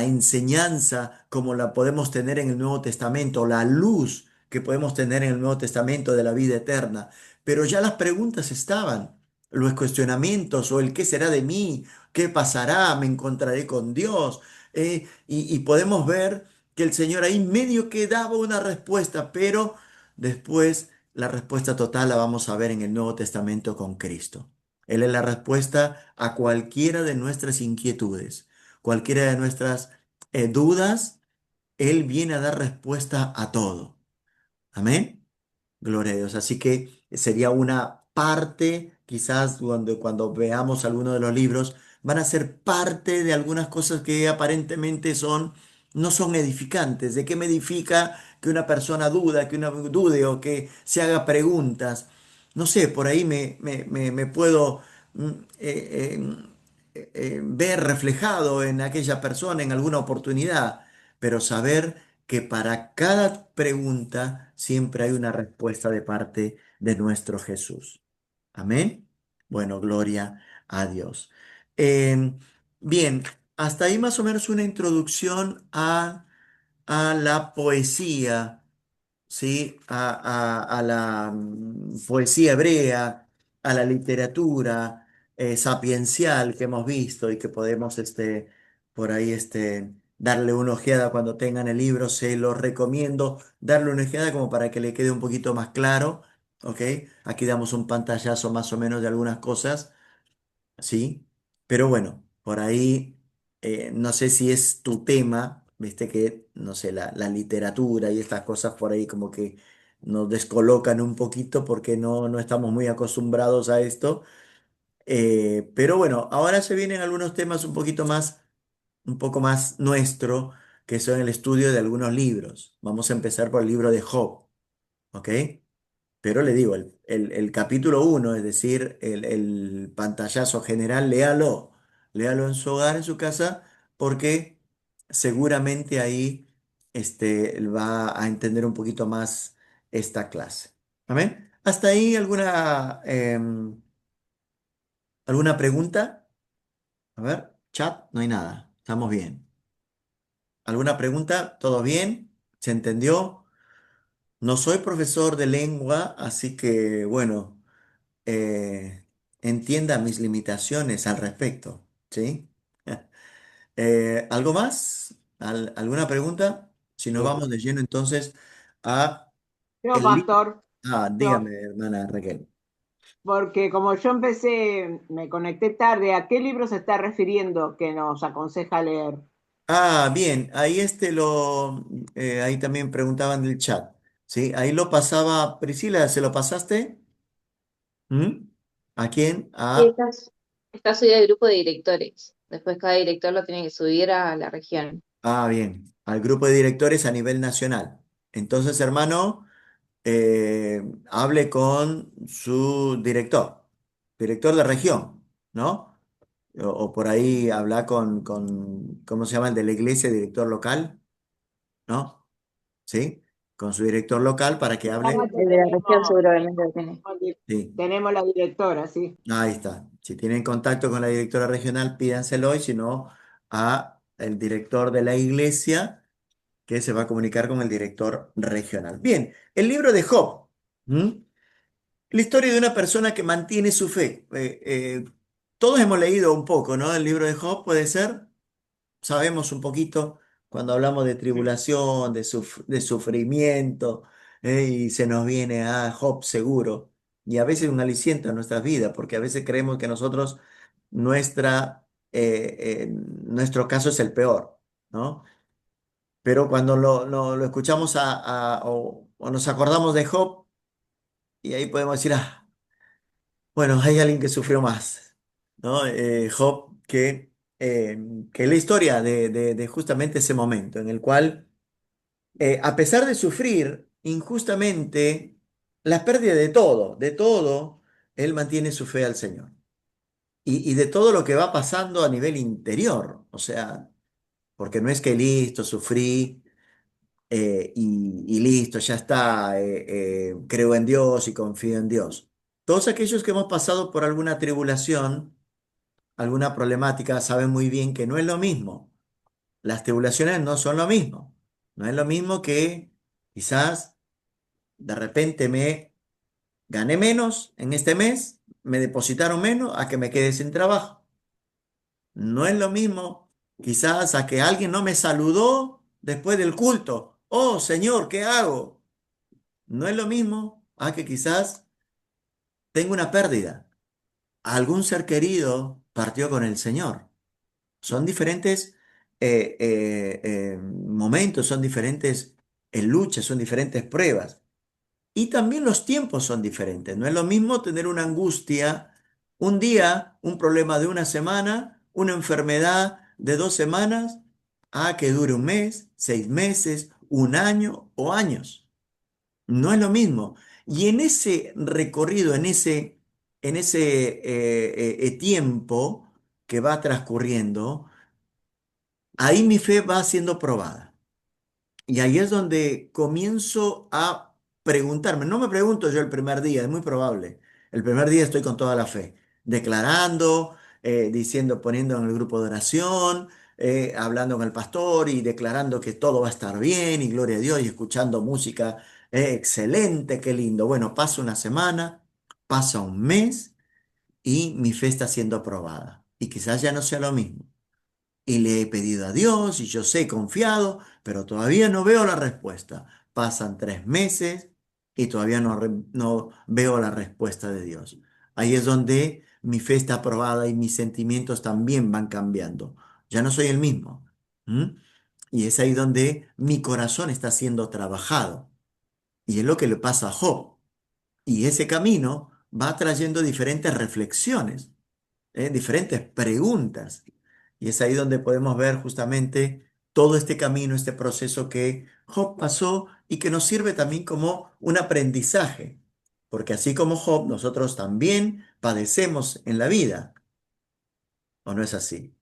enseñanza como la podemos tener en el Nuevo Testamento, la luz que podemos tener en el Nuevo Testamento de la vida eterna, pero ya las preguntas estaban, los cuestionamientos o el qué será de mí, qué pasará, me encontraré con Dios. Y podemos ver que el Señor ahí medio que daba una respuesta, pero después la respuesta total la vamos a ver en el Nuevo Testamento con Cristo. Él es la respuesta a cualquiera de nuestras inquietudes, cualquiera de nuestras dudas. Él viene a dar respuesta a todo. Amén. Gloria a Dios. Así que sería una parte, quizás cuando veamos alguno de los libros, van a ser parte de algunas cosas que aparentemente no son edificantes. ¿De qué me edifica que una persona dude o que se haga preguntas? no sé, por ahí me puedo mm, ver reflejado en aquella persona en alguna oportunidad, pero saber que para cada pregunta siempre hay una respuesta de parte de nuestro Jesús. Amén. Bueno, gloria a Dios. Eh, bien, hasta ahí más o menos una introducción a la poesía, ¿sí? A la poesía hebrea, a la literatura sapiencial que hemos visto y que podemos por ahí darle una ojeada cuando tengan el libro. Se lo recomiendo darle una ojeada como para que le quede un poquito más claro. ¿Ok? Aquí damos un pantallazo más o menos de algunas cosas. ¿Sí? Pero bueno, por ahí no sé si es tu tema, viste que, no sé, la literatura y estas cosas por ahí como que nos descolocan un poquito porque no estamos muy acostumbrados a esto. Pero bueno, ahora se vienen algunos temas un poco más nuestro, que son el estudio de algunos libros. Vamos a empezar por el libro de Job, ¿ok? Pero le digo, el capítulo uno, es decir, el pantallazo general, léalo, léalo en su hogar, en su casa, porque seguramente ahí va a entender un poquito más esta clase. ¿Amén? ¿Hasta ahí alguna pregunta? A ver, chat, no hay nada, estamos bien. ¿Alguna pregunta? ¿Todo bien? ¿Se entendió? No soy profesor de lengua, así que bueno. eh, Entienda mis limitaciones al respecto, ¿sí? ¿Algo más? ¿Alguna pregunta? Si no, vamos de lleno entonces a Yo, el libro. pastor, Ah, yo, dígame, hermana Raquel. porque como yo empecé, me conecté tarde, ¿a qué libro se está refiriendo que nos aconseja leer? Ah, bien, ahí ahí también preguntaban del chat, ¿sí? Ahí lo pasaba Priscila, ¿se lo pasaste? ¿Mm? ¿A quién? Sí, está subida al grupo de directores. Después cada director lo tiene que subir a la región. Bien, al grupo de directores a nivel nacional. Entonces, hermano, hable con su director de región, ¿no? O por ahí habla ¿cómo se llama? El de la iglesia, director local, ¿no? ¿Sí? Con su director local para que hable. Solamente El de la región seguramente lo tiene. Sí, tenemos la directora, sí. ahí está. Si tienen contacto con la directora regional, pídanselo y si no, a el director de la iglesia que se va a comunicar con el director regional. Bien, el libro de Job. ¿Mm? La historia de una persona que mantiene su fe. Todos hemos leído un poco, ¿no? El libro de Job puede ser, sabemos un poquito cuando hablamos de tribulación, de sufrimiento, y se nos viene a Job seguro. Y a veces un aliciente a nuestras vidas, porque a veces creemos que nuestro caso es el peor, ¿no? Pero cuando lo escuchamos o nos acordamos de Job, y ahí podemos decir, bueno, hay alguien que sufrió más, ¿no? Job, que es la historia de justamente ese momento en el cual, a pesar de sufrir injustamente la pérdida de todo, él mantiene su fe al Señor. Y de todo lo que va pasando a nivel interior, o sea, porque no es que listo, sufrí y listo, ya está, creo en Dios y confío en Dios. Todos aquellos que hemos pasado por alguna tribulación, alguna problemática, saben muy bien que no es lo mismo. Las tribulaciones no son lo mismo. No es lo mismo que quizás de repente me gané menos en este mes, me depositaron menos a que me quede sin trabajo. No es lo mismo quizás a que alguien no me saludó después del culto. Oh, Señor, ¿qué hago? No es lo mismo a que quizás tengo una pérdida. Algún ser querido partió con el Señor. Son diferentes momentos, son diferentes luchas, son diferentes pruebas. Y también los tiempos son diferentes. No es lo mismo tener una angustia un día, un problema de una semana, una enfermedad de 2 semanas, a que dure un mes, 6 meses, un año o años. No es lo mismo. Y en ese recorrido, en ese tiempo que va transcurriendo, ahí mi fe va siendo probada. Y ahí es donde comienzo a preguntarme. No me pregunto yo el primer día, es muy probable. El primer día estoy con toda la fe, declarando, diciendo, poniendo en el grupo de oración, hablando con el pastor y declarando que todo va a estar bien y gloria a Dios y escuchando música, excelente, qué lindo. Bueno, pasa una semana, pasa un mes y mi fe está siendo probada. Y quizás ya no sea lo mismo y le he pedido a Dios y yo sé, he confiado, pero todavía no veo la respuesta. Pasan 3 meses y todavía no veo la respuesta de Dios. Ahí es donde mi fe está probada y mis sentimientos también van cambiando. Ya no soy el mismo. ¿M? Y es ahí donde mi corazón está siendo trabajado. Y es lo que le pasa a Job. Y ese camino va trayendo diferentes reflexiones, diferentes preguntas. Y es ahí donde podemos ver justamente todo este camino, este proceso que Job pasó y que nos sirve también como un aprendizaje. Porque así como Job, nosotros también padecemos en la vida. ¿O no es así?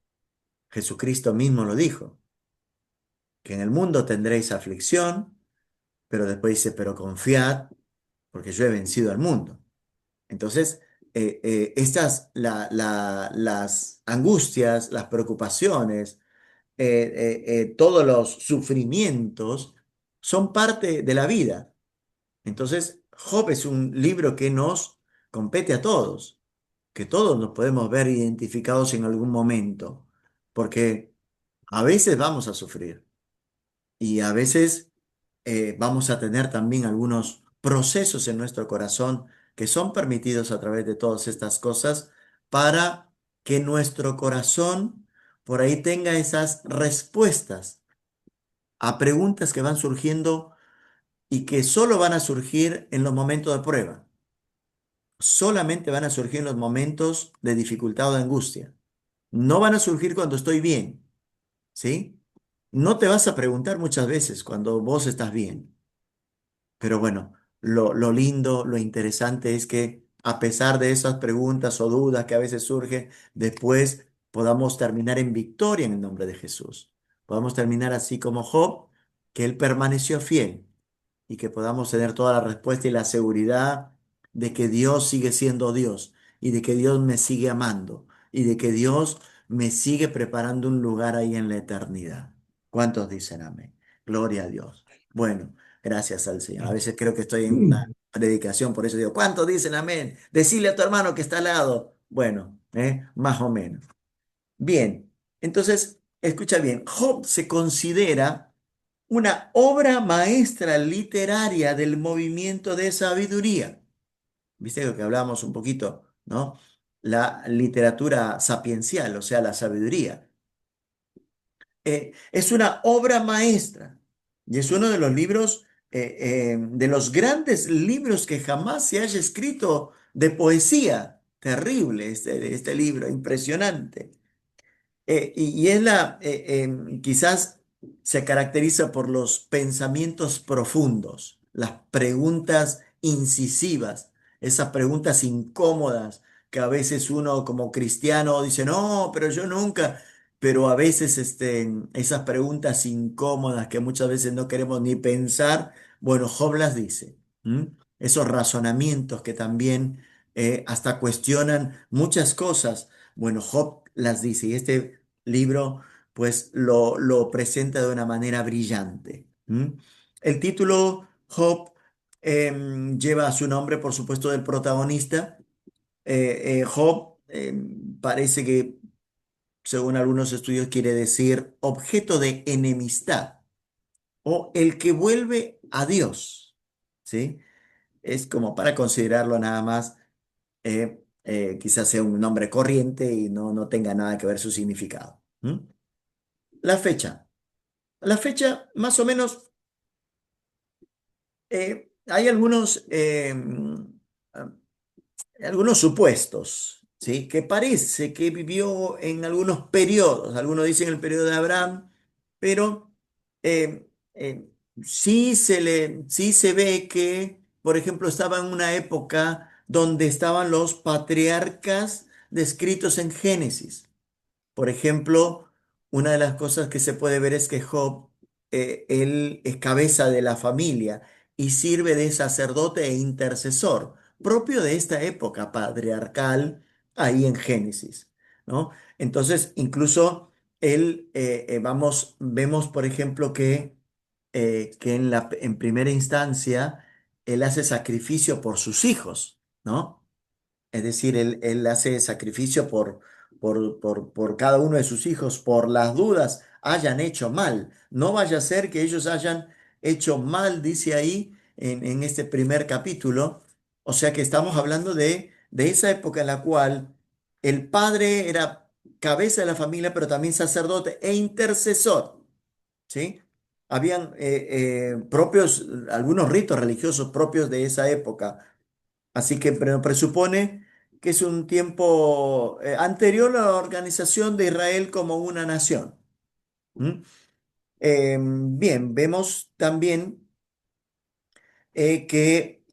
Jesucristo mismo lo dijo, que en el mundo tendréis aflicción, pero después dice, pero confiad, porque yo he vencido al mundo. Entonces, las angustias, las preocupaciones, todos los sufrimientos son parte de la vida. Entonces, Job es un libro que nos compete a todos, que todos nos podemos ver identificados en algún momento, porque a veces vamos a sufrir y a veces vamos a tener también algunos procesos en nuestro corazón que son permitidos a través de todas estas cosas para que nuestro corazón por ahí tenga esas respuestas a preguntas que van surgiendo y que solo van a surgir en los momentos de prueba. Solamente van a surgir en los momentos de dificultad o de angustia. No van a surgir cuando estoy bien, ¿sí? No te vas a preguntar muchas veces cuando vos estás bien. Pero bueno, lo lindo, lo interesante es que a pesar de esas preguntas o dudas que a veces surgen, después podamos terminar en victoria en el nombre de Jesús. Podamos terminar así como Job, que él permaneció fiel y que podamos tener toda la respuesta y la seguridad de que Dios sigue siendo Dios y de que Dios me sigue amando y de que Dios me sigue preparando un lugar ahí en la eternidad. ¿Cuántos dicen amén? Gloria a Dios. Bueno, gracias al Señor. A veces creo que estoy en una predicación, por eso digo, ¿cuántos dicen amén? Decile a tu hermano que está al lado. Bueno, más o menos. Bien, entonces, escucha bien, Job se considera una obra maestra literaria del movimiento de sabiduría. Viste lo que hablábamos un poquito, ¿no? La literatura sapiencial, o sea, la sabiduría. Es una obra maestra y es uno de los libros, de los grandes libros que jamás se haya escrito de poesía. Terrible este libro, impresionante. Y es quizás se caracteriza por los pensamientos profundos, las preguntas incisivas, esas preguntas incómodas que a veces uno como cristiano dice, no, pero yo nunca, pero a veces esas preguntas incómodas que muchas veces no queremos ni pensar, bueno, Job las dice. ¿M? Esos razonamientos que también hasta cuestionan muchas cosas. Bueno, Job las dice y este libro pues lo presenta de una manera brillante. ¿M? El título Job lleva su nombre, por supuesto, del protagonista. Job parece que, según algunos estudios, quiere decir objeto de enemistad o el que vuelve a Dios. ¿Sí? Es como para considerarlo nada más, quizás sea un nombre corriente y no tenga nada que ver su significado. ¿M? La fecha. La fecha, más o menos, hay algunos supuestos, ¿sí? Que parece que vivió en algunos periodos. Algunos dicen el periodo de Abraham, pero sí se ve que, por ejemplo, estaba en una época donde estaban los patriarcas descritos en Génesis. Por ejemplo, una de las cosas que se puede ver es que Job, él es cabeza de la familia y sirve de sacerdote e intercesor, propio de esta época patriarcal ahí en Génesis, ¿no? Entonces, incluso vemos, por ejemplo, que en primera instancia, él hace sacrificio por sus hijos, ¿no? Es decir, él hace sacrificio por cada uno de sus hijos, por las dudas hayan hecho mal. No vaya a ser que ellos hayan hecho mal, dice ahí en este primer capítulo. O sea que estamos hablando de esa época en la cual el padre era cabeza de la familia, pero también sacerdote e intercesor, ¿sí? Habían algunos ritos religiosos propios de esa época. Así que presupone que es un tiempo anterior a la organización de Israel como una nación. ¿Mm? Bien, vemos también que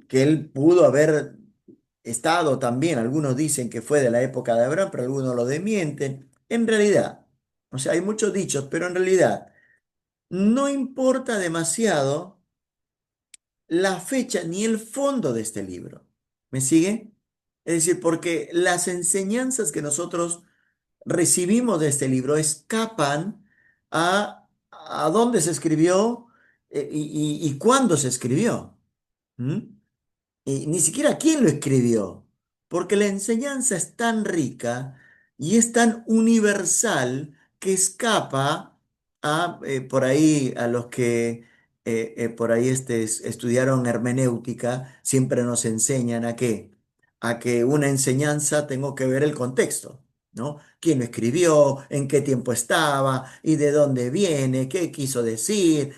él pudo haber estado también, algunos dicen que fue de la época de Abraham, pero algunos lo desmienten. En realidad, o sea, hay muchos dichos, pero en realidad no importa demasiado la fecha ni el fondo de este libro. ¿Me sigue? Es decir, porque las enseñanzas que nosotros recibimos de este libro escapan a dónde se escribió y cuándo se escribió. ¿Mm? Y ni siquiera quién lo escribió, porque la enseñanza es tan rica y es tan universal que escapa por ahí a los que por ahí estudiaron hermenéutica, siempre nos enseñan a que una enseñanza tengo que ver el contexto, ¿no? ¿Quién lo escribió? ¿En qué tiempo estaba? ¿Y de dónde viene? ¿Qué quiso decir?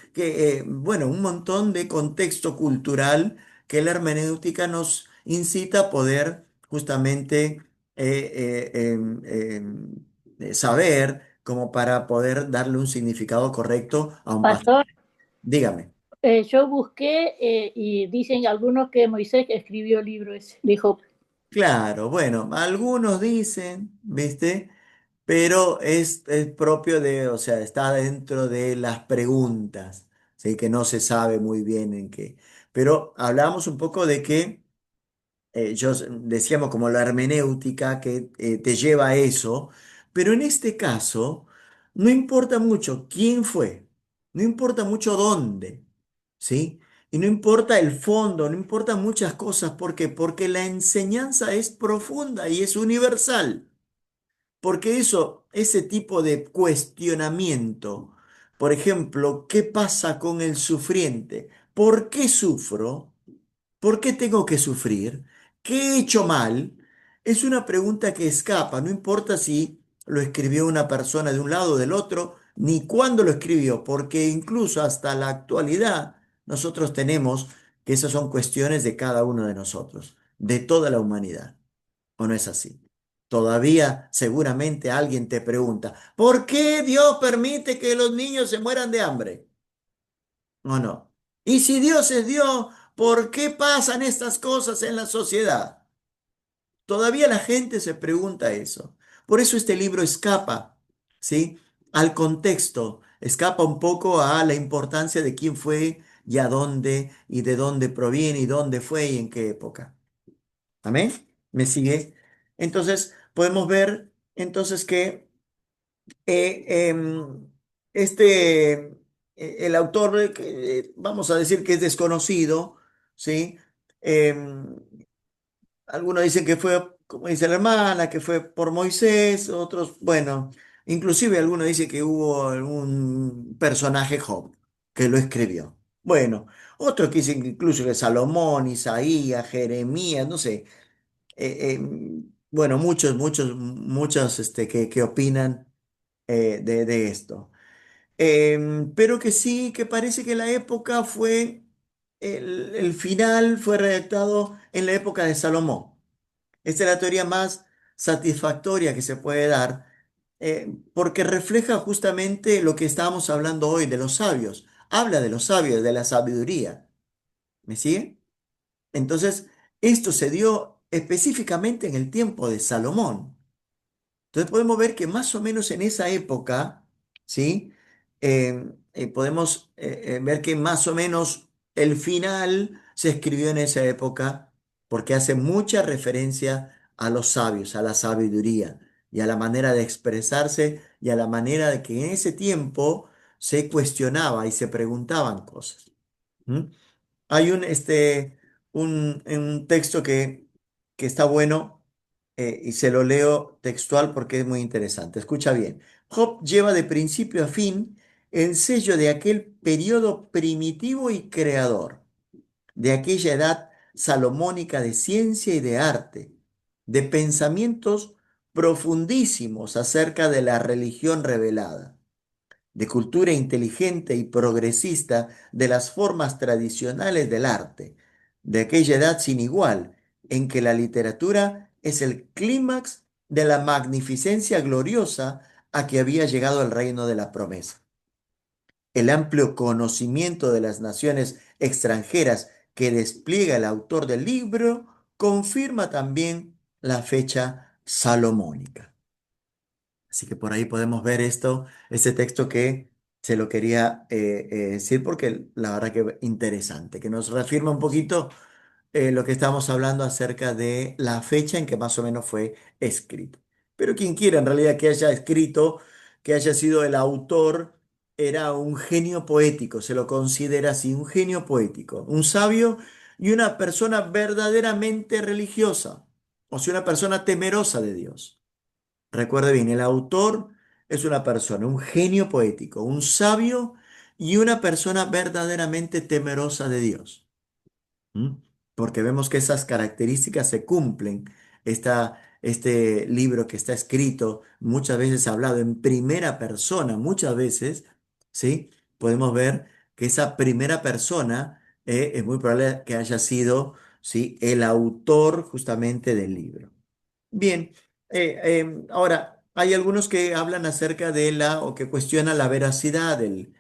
Bueno, un montón de contexto cultural que la hermenéutica nos incita a poder justamente saber como para poder darle un significado correcto a un pasaje. Pastor, Dígame. yo busqué y dicen algunos que Moisés escribió el libro ese, dijo. Claro, bueno, algunos dicen, ¿viste? Pero es propio de, o sea, está dentro de las preguntas, ¿sí? Que no se sabe muy bien en qué. Pero hablamos un poco de que decíamos como la hermenéutica que te lleva a eso, pero en este caso no importa mucho quién fue, no importa mucho dónde, ¿sí? Y no importa el fondo, no importa muchas cosas, ¿por qué? Porque la enseñanza es profunda y es universal, porque ese tipo de cuestionamiento, por ejemplo, ¿qué pasa con el sufriente? ¿Por qué sufro? ¿Por qué tengo que sufrir? ¿Qué he hecho mal? Es una pregunta que escapa, no importa si lo escribió una persona de un lado o del otro, ni cuándo lo escribió, porque incluso hasta la actualidad nosotros tenemos que esas son cuestiones de cada uno de nosotros, de toda la humanidad. ¿O no es así? Todavía seguramente alguien te pregunta, ¿por qué Dios permite que los niños se mueran de hambre? ¿O no? Y si Dios es Dios, ¿por qué pasan estas cosas en la sociedad? Todavía la gente se pregunta eso. Por eso este libro escapa, ¿sí? Al contexto, escapa un poco a la importancia de quién fue y a dónde y de dónde proviene y dónde fue y en qué época. ¿Amén? ¿Me sigue? Entonces, podemos ver entonces que este, el autor, vamos a decir que es desconocido, ¿sí? Em, Algunos dicen que fue, como dice la hermana, que fue por Moisés, otros, bueno, inclusive algunos dicen que hubo algún personaje Job que lo escribió. Bueno, otros que dicen que incluso que Salomón, Isaías, Jeremías, no sé. Bueno, muchos que opinan de esto. Pero que sí, que parece que la época el final fue redactado en la época de Salomón. Esta es la teoría más satisfactoria que se puede dar, porque refleja justamente lo que estábamos hablando hoy de los sabios. Habla de los sabios, de la sabiduría. ¿Me sigue? Entonces, esto se dio específicamente en el tiempo de Salomón. Entonces podemos ver que más o menos en esa época, ¿sí? Podemos ver que más o menos el final se escribió en esa época porque hace mucha referencia a los sabios, a la sabiduría y a la manera de expresarse y a la manera de que en ese tiempo se cuestionaba y se preguntaban cosas. ¿Mm? Hay un texto que está bueno y se lo leo textual porque es muy interesante. Escucha bien. Job lleva de principio a fin el sello de aquel periodo primitivo y creador, de aquella edad salomónica de ciencia y de arte, de pensamientos profundísimos acerca de la religión revelada, de cultura inteligente y progresista de las formas tradicionales del arte, de aquella edad sin igual, en que la literatura es el clímax de la magnificencia gloriosa a que había llegado el reino de la promesa. El amplio conocimiento de las naciones extranjeras que despliega el autor del libro confirma también la fecha salomónica. Así que por ahí podemos ver esto, ese texto que se lo quería decir porque la verdad que interesante, que nos reafirma un poquito lo que estamos hablando acerca de la fecha en que más o menos fue escrito. Pero quien quiera en realidad que haya escrito, que haya sido el autor, era un genio poético, se lo considera así, un genio poético, un sabio y una persona verdaderamente religiosa, o sea, una persona temerosa de Dios. Recuerde bien, el autor es una persona, un genio poético, un sabio y una persona verdaderamente temerosa de Dios. ¿Mm? Porque vemos que esas características se cumplen. Este libro que está escrito, muchas veces hablado en primera persona, muchas veces, ¿sí? Podemos ver que esa primera persona es muy probable que haya sido, ¿sí? El autor justamente del libro. Bien, ahora hay algunos que hablan acerca de o que cuestionan la veracidad del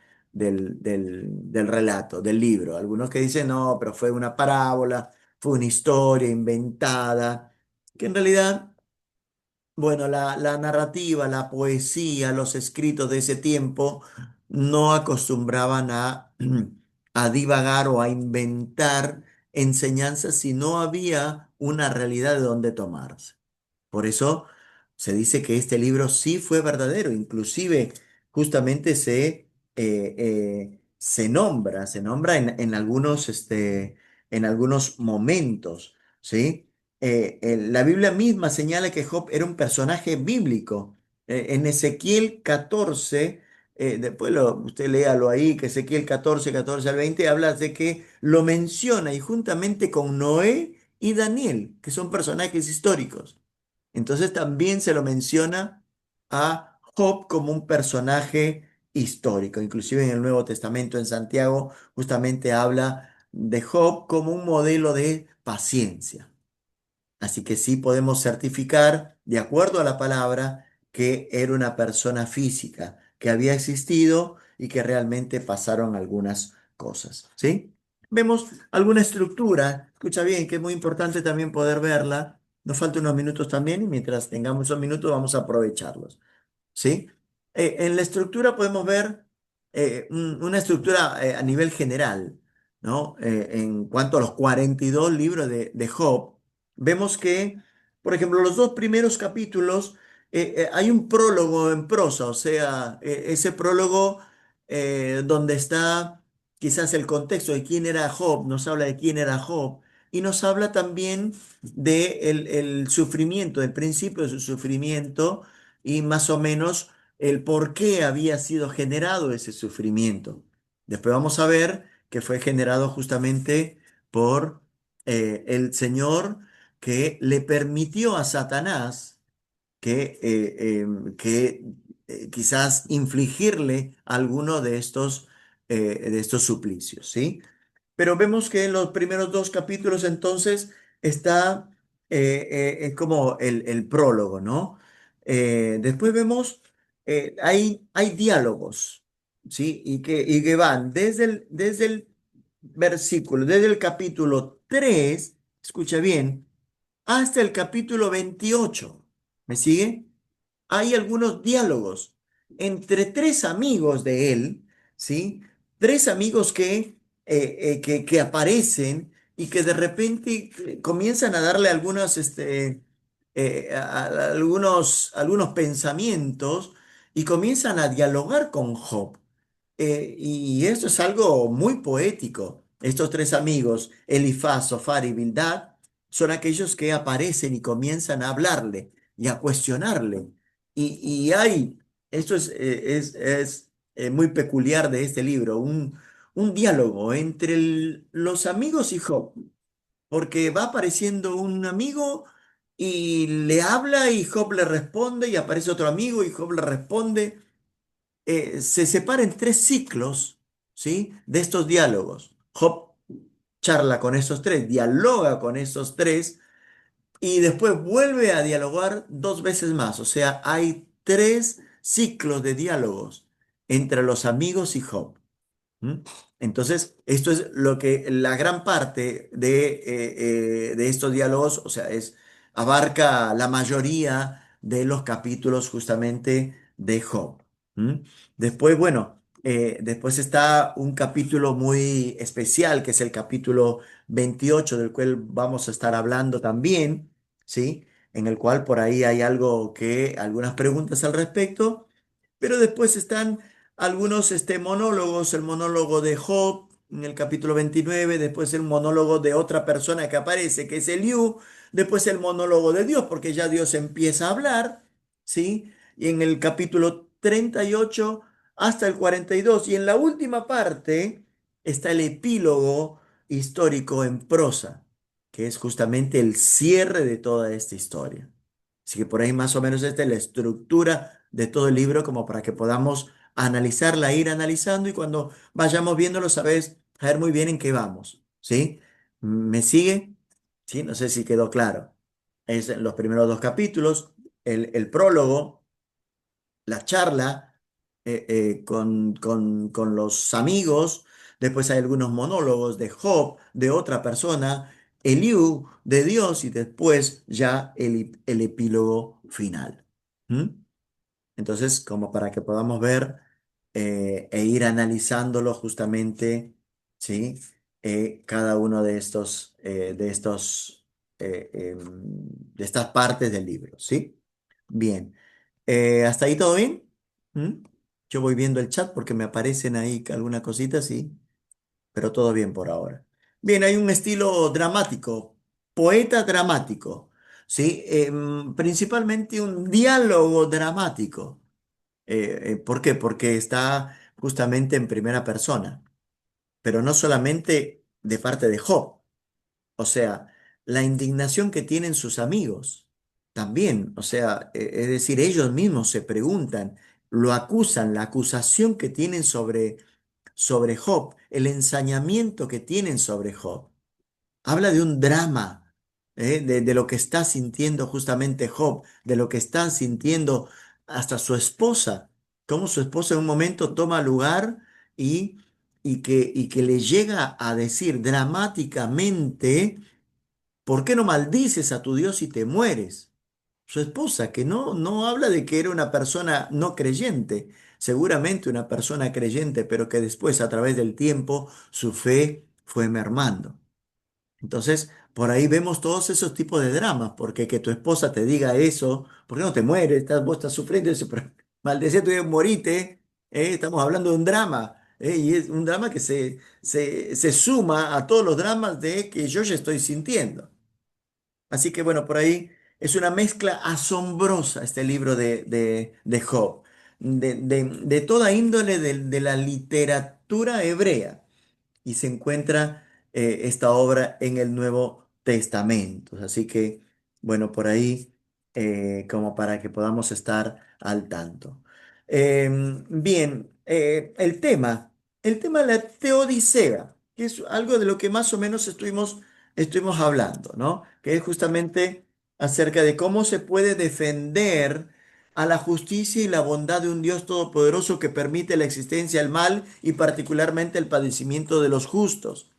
relato, del libro. Algunos que dicen, no, pero fue una parábola, fue una historia inventada, que en realidad, bueno, la narrativa, la poesía, los escritos de ese tiempo no acostumbraban a divagar o a inventar enseñanzas si no había una realidad de donde tomarse. Por eso se dice que este libro sí fue verdadero, inclusive justamente se nombra en algunos momentos, ¿sí? La Biblia misma señala que Job era un personaje bíblico. En Ezequiel 14, después usted léalo ahí, que Ezequiel 14, 14 al 20 habla de que lo menciona y juntamente con Noé y Daniel, que son personajes históricos. Entonces también se lo menciona a Job como un personaje histórico. Inclusive en el Nuevo Testamento, en Santiago, justamente habla de Job como un modelo de paciencia. Así que sí podemos certificar, de acuerdo a la palabra, que era una persona física, que había existido y que realmente pasaron algunas cosas. ¿Sí? Vemos alguna estructura, escucha bien, que es muy importante también poder verla. Nos faltan unos minutos también y mientras tengamos esos minutos vamos a aprovecharlos. ¿Sí? En la estructura podemos ver una estructura a nivel general, ¿no? En cuanto a los 42 libros de Job, vemos que, por ejemplo, los dos primeros capítulos, hay un prólogo en prosa, o sea, ese prólogo donde está quizás el contexto de quién era Job, nos habla de quién era Job, y nos habla también de el sufrimiento, del principio de su sufrimiento y más o menos el por qué había sido generado ese sufrimiento. Después vamos a ver que fue generado justamente por el Señor que le permitió a Satanás que quizás infligirle alguno de estos suplicios, ¿sí? Pero vemos que en los primeros dos capítulos entonces está es como el prólogo, ¿no? Después vemos, hay diálogos, ¿sí? Y que van desde el versículos, desde el capítulo 3, escucha bien, hasta el capítulo 28. ¿Me sigue? Hay algunos diálogos entre tres amigos de él, ¿sí? Tres amigos que aparecen y que de repente comienzan a darle algunos pensamientos y comienzan a dialogar con Job. Y esto es algo muy poético. Estos tres amigos, Elifaz, Sofar y Bildad, son aquellos que aparecen y comienzan a hablarle y a cuestionarle. Y hay, esto es muy peculiar de este libro, un diálogo entre los amigos y Job, porque va apareciendo un amigo y le habla y Job le responde y aparece otro amigo y Job le responde. Se separa en tres ciclos, ¿sí? De estos diálogos. Job charla con esos tres, dialoga con esos tres y después vuelve a dialogar dos veces más. O sea, hay tres ciclos de diálogos entre los amigos y Job. ¿Mm? Entonces, esto es lo que la gran parte de estos diálogos, o sea, abarca la mayoría de los capítulos justamente de Job. ¿Mm? Después, bueno, después está un capítulo muy especial, que es el capítulo 28 del cual vamos a estar hablando también, ¿sí? En el cual por ahí hay algunas preguntas al respecto. Pero después están algunos monólogos, el monólogo de Job en el capítulo 29, después el monólogo de otra persona que aparece, que es Eliú, después el monólogo de Dios, porque ya Dios empieza a hablar, ¿sí? Y en el capítulo 38 hasta el 42, y en la última parte está el epílogo histórico en prosa, que es justamente el cierre de toda esta historia. Así que por ahí más o menos esta es la estructura de todo el libro como para que podamos analizarla, ir analizando y cuando vayamos viéndolo, sabes, saber muy bien en qué vamos, ¿sí? ¿Me sigue? ¿Sí? No sé si quedó claro. Es en los primeros dos capítulos, el prólogo, la charla con los amigos, después hay algunos monólogos de Job, de otra persona, Eliú, de Dios y después ya el epílogo final. ¿Mm? Entonces, como para que podamos ver e ir analizándolo justamente, ¿sí? Cada uno de estas partes del libro, ¿sí? Bien. ¿Hasta ahí todo bien? ¿Mm? Yo voy viendo el chat porque me aparecen ahí algunas cositas, sí, pero todo bien por ahora. Bien, hay un estilo dramático, poeta dramático, ¿sí? Principalmente un diálogo dramático. ¿Por qué? Porque está justamente en primera persona, pero no solamente de parte de Job, o sea, la indignación que tienen sus amigos también, o sea, es decir, ellos mismos se preguntan, lo acusan, la acusación que tienen sobre Job, el ensañamiento que tienen sobre Job. Habla de un drama, de lo que está sintiendo justamente Job, de lo que está sintiendo hasta su esposa, cómo su esposa en un momento toma lugar y, y que le llega a decir dramáticamente, ¿por qué no maldices a tu Dios y te mueres? Su esposa, que no habla de que era una persona no creyente, seguramente una persona creyente, pero que después a través del tiempo su fe fue mermando. Entonces, por ahí vemos todos esos tipos de dramas, porque que tu esposa te diga eso, ¿por qué no te mueres? Vos estás sufriendo, y dice, pero maldecía tu Dios, morite, estamos hablando de un drama, y es un drama que se suma a todos los dramas de que yo ya estoy sintiendo. Así que bueno, por ahí es una mezcla asombrosa este libro de Job, de toda índole de la literatura hebrea y se encuentra esta obra en el Nuevo Testamento. Así que, bueno, por ahí como para que podamos estar al tanto. Bien, el tema de la teodicea, que es algo de lo que más o menos estuvimos hablando, ¿no? Que es justamente acerca de cómo se puede defender a la justicia y la bondad de un Dios todopoderoso que permite la existencia del mal y particularmente el padecimiento de los justos.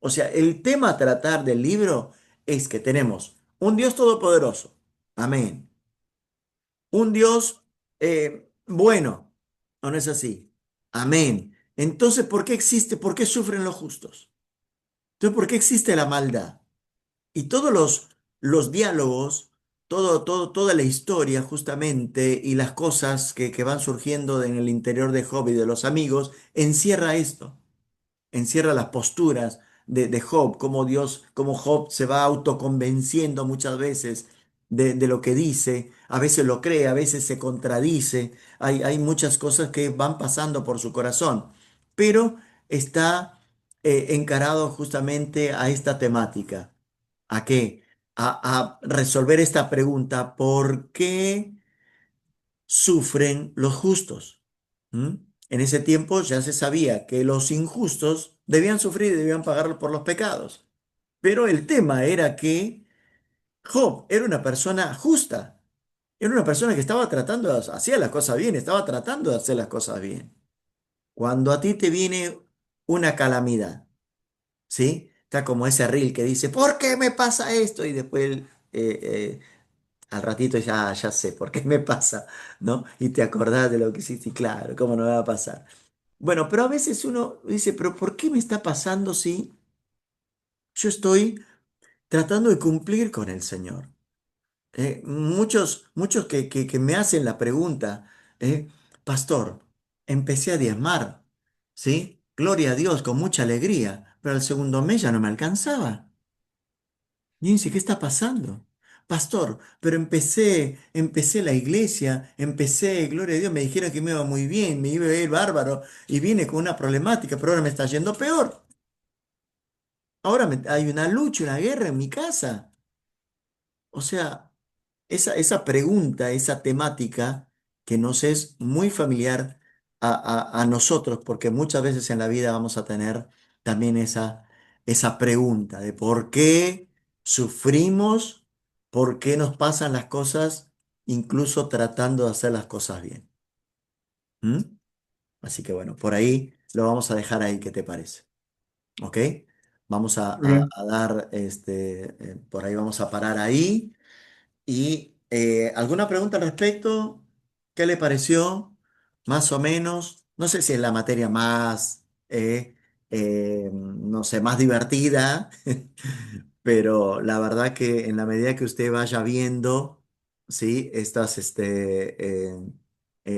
O sea, el tema a tratar del libro es que tenemos un Dios todopoderoso. Amén. Un Dios bueno. ¿O no es así? Amén. Entonces, ¿por qué existe? ¿Por qué sufren los justos? Entonces, ¿por qué existe la maldad? Y todos los diálogos, toda la historia justamente y las cosas que van surgiendo en el interior de Job y de los amigos, encierra esto, encierra las posturas de Job, cómo Dios, cómo Job se va autoconvenciendo muchas veces de lo que dice, a veces lo cree, a veces se contradice, hay muchas cosas que van pasando por su corazón, pero está encarado justamente a esta temática. ¿A qué? A resolver esta pregunta: ¿por qué sufren los justos? ¿Mm? En ese tiempo ya se sabía que los injustos debían sufrir y debían pagar por los pecados. Pero el tema era que Job era una persona justa, era una persona que estaba tratando, hacía las cosas bien, estaba tratando de hacer las cosas bien. Cuando a ti te viene una calamidad, ¿sí? Está como ese reel que dice: ¿por qué me pasa esto? Y después al ratito ya sé por qué me pasa, ¿no? Y te acordás de lo que hiciste y claro, ¿cómo no me va a pasar? Bueno, pero a veces uno dice: ¿pero por qué me está pasando si yo estoy tratando de cumplir con el Señor? Muchos que me hacen la pregunta, pastor, empecé a diezmar, ¿sí? Gloria a Dios, con mucha alegría, pero al segundo mes ya no me alcanzaba. Y dice: ¿qué está pasando? Pastor, pero empecé la iglesia, gloria a Dios, me dijeron que me iba muy bien, me iba a ir bárbaro, y vine con una problemática, pero ahora me está yendo peor. Ahora hay una lucha, una guerra en mi casa. O sea, esa pregunta, esa temática que nos es muy familiar a nosotros, porque muchas veces en la vida vamos a tener también esa pregunta de por qué sufrimos, por qué nos pasan las cosas, incluso tratando de hacer las cosas bien. ¿Mm? Así que bueno, por ahí lo vamos a dejar ahí, ¿qué te parece? ¿Ok? Vamos Muy bien. a dar, por ahí vamos a parar ahí. ¿Y alguna pregunta al respecto? ¿Qué le pareció? Más o menos. No sé si es la materia más, no sé, más divertida, pero la verdad que en la medida que usted vaya viendo, ¿sí?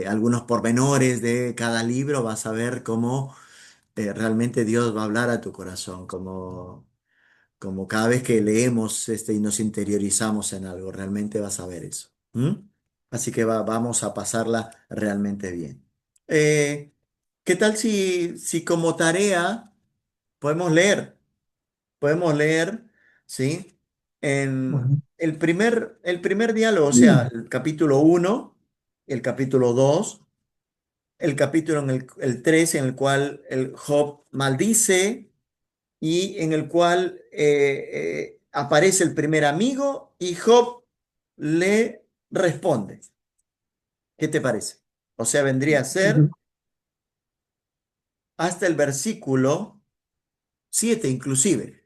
Algunos pormenores de cada libro, vas a ver cómo realmente Dios va a hablar a tu corazón, como cada vez que leemos y nos interiorizamos en algo, realmente vas a ver eso. ¿Mm? Así que vamos a pasarla realmente bien. ¿Qué tal si como tarea podemos leer? Podemos leer, ¿sí? En Bueno. el primer diálogo, o sea, el capítulo 1, el capítulo 2, el capítulo el 3 en el cual el Job maldice y en el cual aparece el primer amigo y Job le responde. ¿Qué te parece? O sea, vendría a ser hasta el versículo 7 inclusive,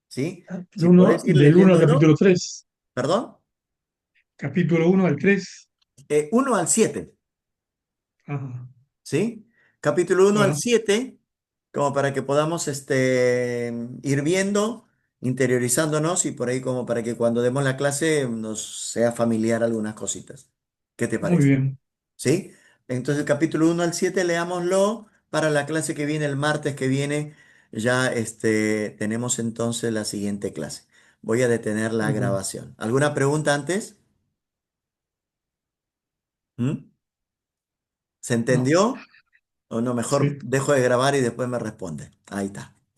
¿sí? Si podés ir Del uno al leyéndolo, capítulo 3. perdón, Capítulo 1 al 3. 1 al 7, Ajá. ¿sí? Capítulo 1 al Bueno, 7 como para que podamos ir viendo, interiorizándonos y por ahí como para que cuando demos la clase nos sea familiar algunas cositas. ¿Qué te muy parece? bien. ¿Sí? Entonces el capítulo 1 al 7 leámoslo para la clase que viene, el martes que viene, ya tenemos entonces la siguiente clase. Voy a detener la Muy bien. grabación. ¿Alguna pregunta antes? ¿Mm? ¿Se No, entendió? O no, mejor sí. dejo de grabar y después me responde. Ahí está.